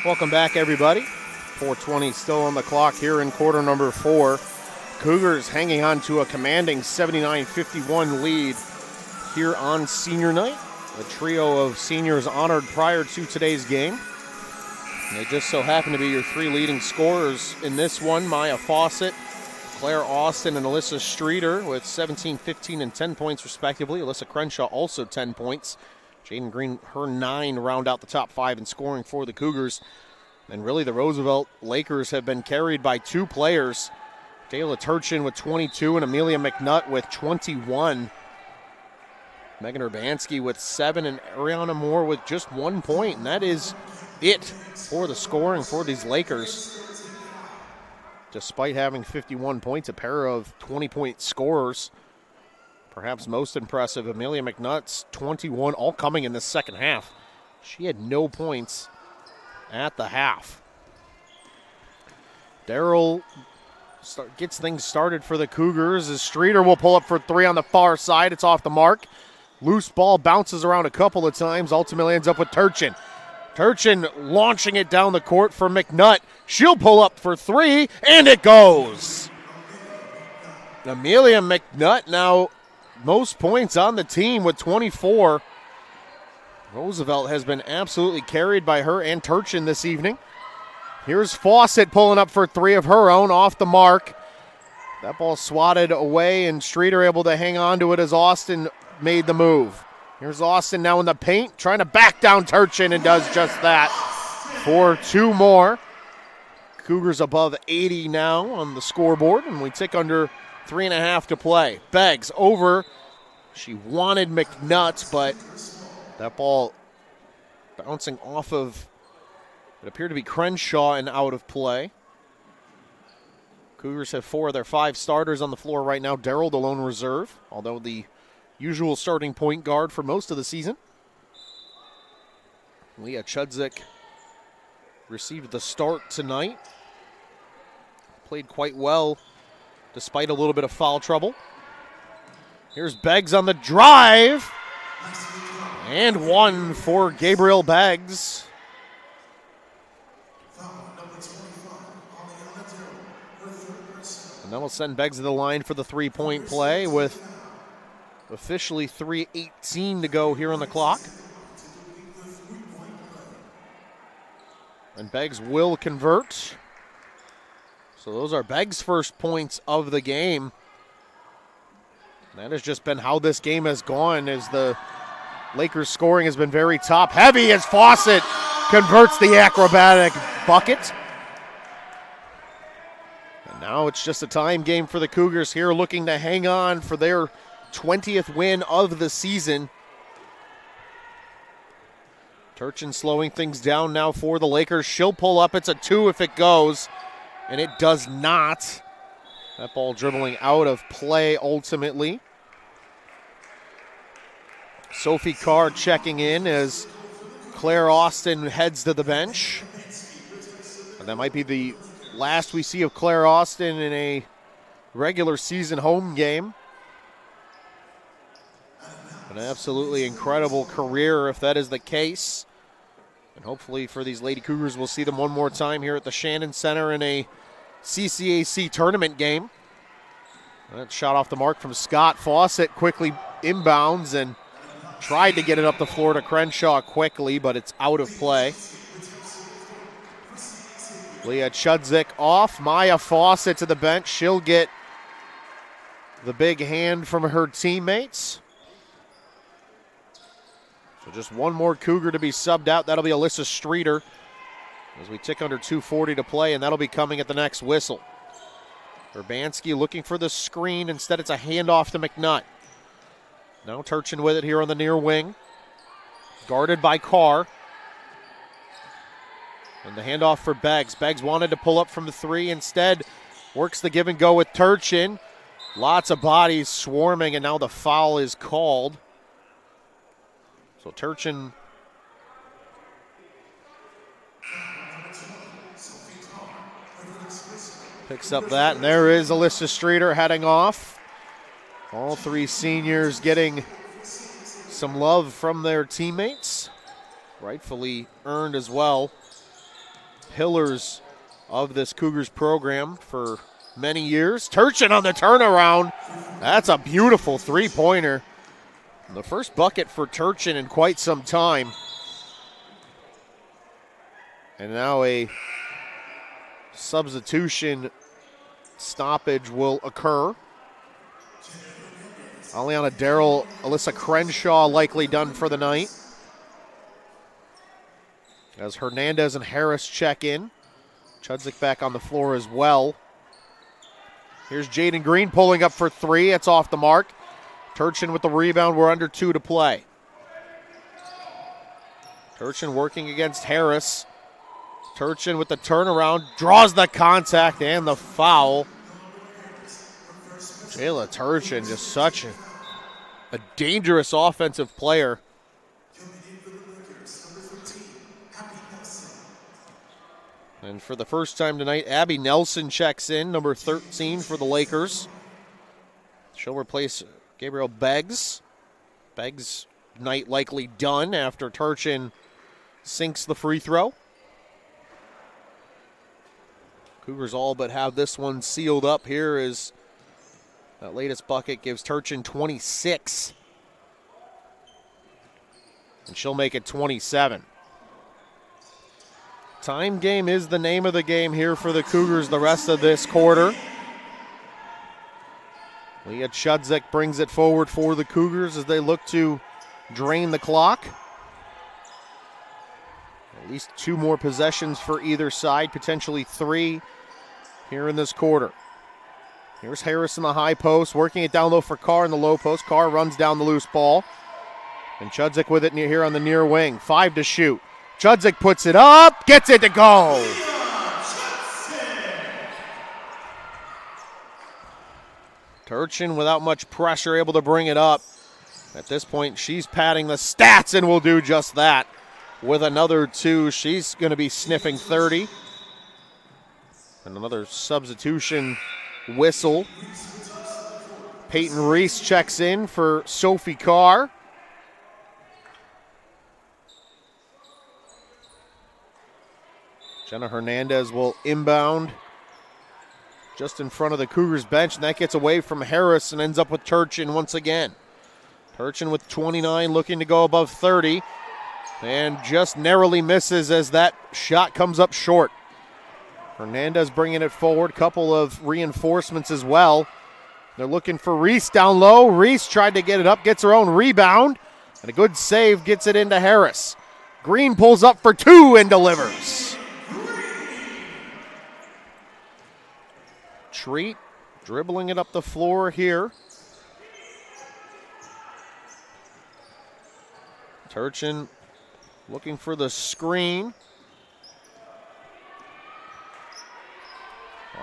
Welcome back, everybody. 4:20 still on the clock here in quarter number 4. Cougars hanging on to a commanding 79-51 lead here on senior night. A trio of seniors honored prior to today's game. And they just so happen to be your 3 leading scorers in this one. Maya Fawcett, Claire Austin, and Alyssa Streeter with 17, 15, and 10 points respectively. Alyssa Crenshaw also 10 points. Jaden Green, her 9, round out the top 5 in scoring for the Cougars. And really the Roosevelt Lakers have been carried by 2 players. Kayla Turchin with 22 and Amelia McNutt with 21. Megan Urbanski with 7 and Ariana Moore with just 1 point. And that is it for the scoring for these Lakers. Despite having 51 points, a pair of 20-point scorers. Perhaps most impressive, Amelia McNutt's 21, all coming in the second half. She had no points at the half. Darrell gets things started for the Cougars as Streeter will pull up for 3 on the far side. It's off the mark. Loose ball bounces around a couple of times, ultimately ends up with Turchin. Turchin launching it down the court for McNutt. She'll pull up for 3, and it goes. Amelia McNutt now most points on the team with 24. Roosevelt has been absolutely carried by her and Turchin this evening. Here's Fawcett pulling up for 3 of her own off the mark. That ball swatted away and Streeter able to hang on to it as Austin made the move. Here's Austin now in the paint trying to back down Turchin and does just that for 2 more. Cougars above 80 now on the scoreboard and we tick under 3.5 to play. Beggs over. She wanted McNutt, but that ball bouncing off of, it appeared to be Crenshaw and out of play. Cougars have 4 of their 5 starters on the floor right now. Darrell, the lone reserve, although the usual starting point guard for most of the season. Leah Chudzik received the start tonight. Played quite well despite a little bit of foul trouble. Here's Beggs on the drive. And 1 for Gabriel Beggs. And that will send Beggs to the line for the 3-point play with officially 3:18 to go here on the clock. And Beggs will convert. So those are Beggs' first points of the game. That has just been how this game has gone, as the Lakers scoring has been very top heavy as Fawcett converts the acrobatic bucket. And now it's just a time game for the Cougars here, looking to hang on for their 20th win of the season. Turchin slowing things down now for the Lakers. She'll pull up. It's a 2 if it goes. And it does not. That ball dribbling out of play ultimately. Sophie Carr checking in as Claire Austin heads to the bench. And that might be the last we see of Claire Austin in a regular season home game. An absolutely incredible career if that is the case. And hopefully for these Lady Cougars, we'll see them one more time here at the Shannon Center in a CCAC tournament game. That shot off the mark from Scott. Fawcett quickly inbounds and tried to get it up the floor to Crenshaw quickly, but it's out of play. Leah Chudzik off. Maya Fawcett to the bench. She'll get the big hand from her teammates. So just one more Cougar to be subbed out. That'll be Alyssa Streeter as we tick under 2:40 to play, and that'll be coming at the next whistle. Urbanski looking for the screen. Instead, it's a handoff to McNutt. Now Turchin with it here on the near wing. Guarded by Carr. And the handoff for Beggs. Beggs wanted to pull up from the three. Instead, works the give and go with Turchin. Lots of bodies swarming, and now the foul is called. So Turchin picks up that, and there is Alyssa Streeter heading off. All three seniors getting some love from their teammates. Rightfully earned as well. Pillars of this Cougars program for many years. Turchin on the turnaround. That's a beautiful three-pointer. The first bucket for Turchin in quite some time. And now a substitution stoppage will occur. Aliana Darrell, Alyssa Crenshaw likely done for the night. As Hernandez and Harris check in. Chudzik back on the floor as well. Here's Jaden Green pulling up for three. It's off the mark. Turchin with the rebound. We're under 2 to play. Turchin working against Harris. Turchin with the turnaround. Draws the contact and the foul. Jayla Turchin, just such a dangerous offensive player. And for the first time tonight, Abby Nelson checks in, number 13 for the Lakers. She'll replace Gabriel Beggs. Beggs' night likely done after Turchin sinks the free throw. Cougars all but have this one sealed up here as that latest bucket gives Turchin 26. And she'll make it 27. Time game is the name of the game here for the Cougars the rest of this quarter. Leah Chudzik brings it forward for the Cougars as they look to drain the clock. At least 2 more possessions for either side, potentially 3 here in this quarter. Here's Harris in the high post, working it down low for Carr in the low post. Carr runs down the loose ball. And Chudzik with it here on the near wing. 5 to shoot. Chudzik puts it up, gets it to go. Turchin without much pressure able to bring it up. At this point, she's padding the stats and will do just that. With another 2, she's going to be sniffing 30. And another substitution whistle. Peyton Reese checks in for Sophie Carr. Jenna Hernandez will inbound just in front of the Cougars bench, and that gets away from Harris and ends up with Turchin once again. Turchin with 29, looking to go above 30, and just narrowly misses as that shot comes up short. Hernandez bringing it forward, couple of reinforcements as well. They're looking for Reese down low. Reese tried to get it up, gets her own rebound, and a good save gets it into Harris. Green pulls up for 2 and delivers. Treat dribbling it up the floor here. Turchin looking for the screen.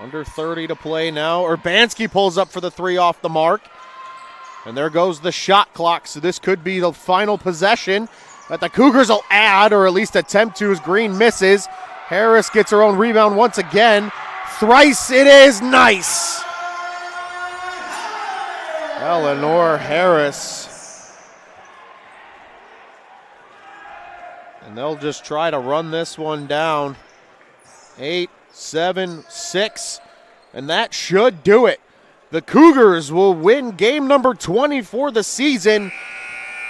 Under 30 to play now. Urbanski pulls up for the 3 off the mark. And there goes the shot clock. So this could be the final possession that the Cougars will add, or at least attempt to, as Green misses. Harris gets her own rebound once again. Thrice it is. Nice. Eleanor Harris. And they'll just try to run this one down. 8, 7, 6. And that should do it. The Cougars will win game number 20 for the season.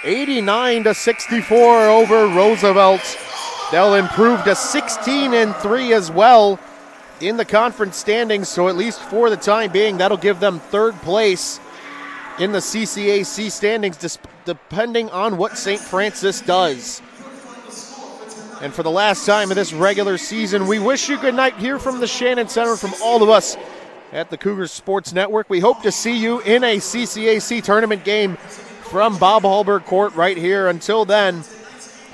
89-64 over Roosevelt. They'll improve to 16-3 as well in the conference standings, so at least for the time being, that'll give them 3rd place in the CCAC standings, depending on what St. Francis does. And for the last time of this regular season, we wish you good night here from the Shannon Center, from all of us at the Cougars Sports Network. We hope to see you in a CCAC tournament game from Bob Hallberg Court right here. Until then,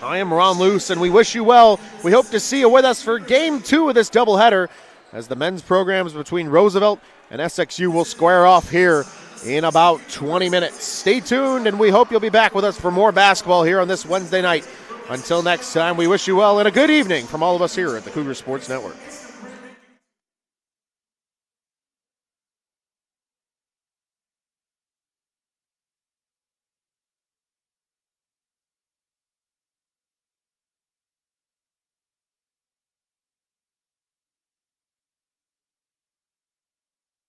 I am Ron Luce, and we wish you well. We hope to see you with us for Game 2 of this doubleheader, as the men's programs between Roosevelt and SXU will square off here in about 20 minutes. Stay tuned, and we hope you'll be back with us for more basketball here on this Wednesday night. Until next time, we wish you well and a good evening from all of us here at the Cougar Sports Network.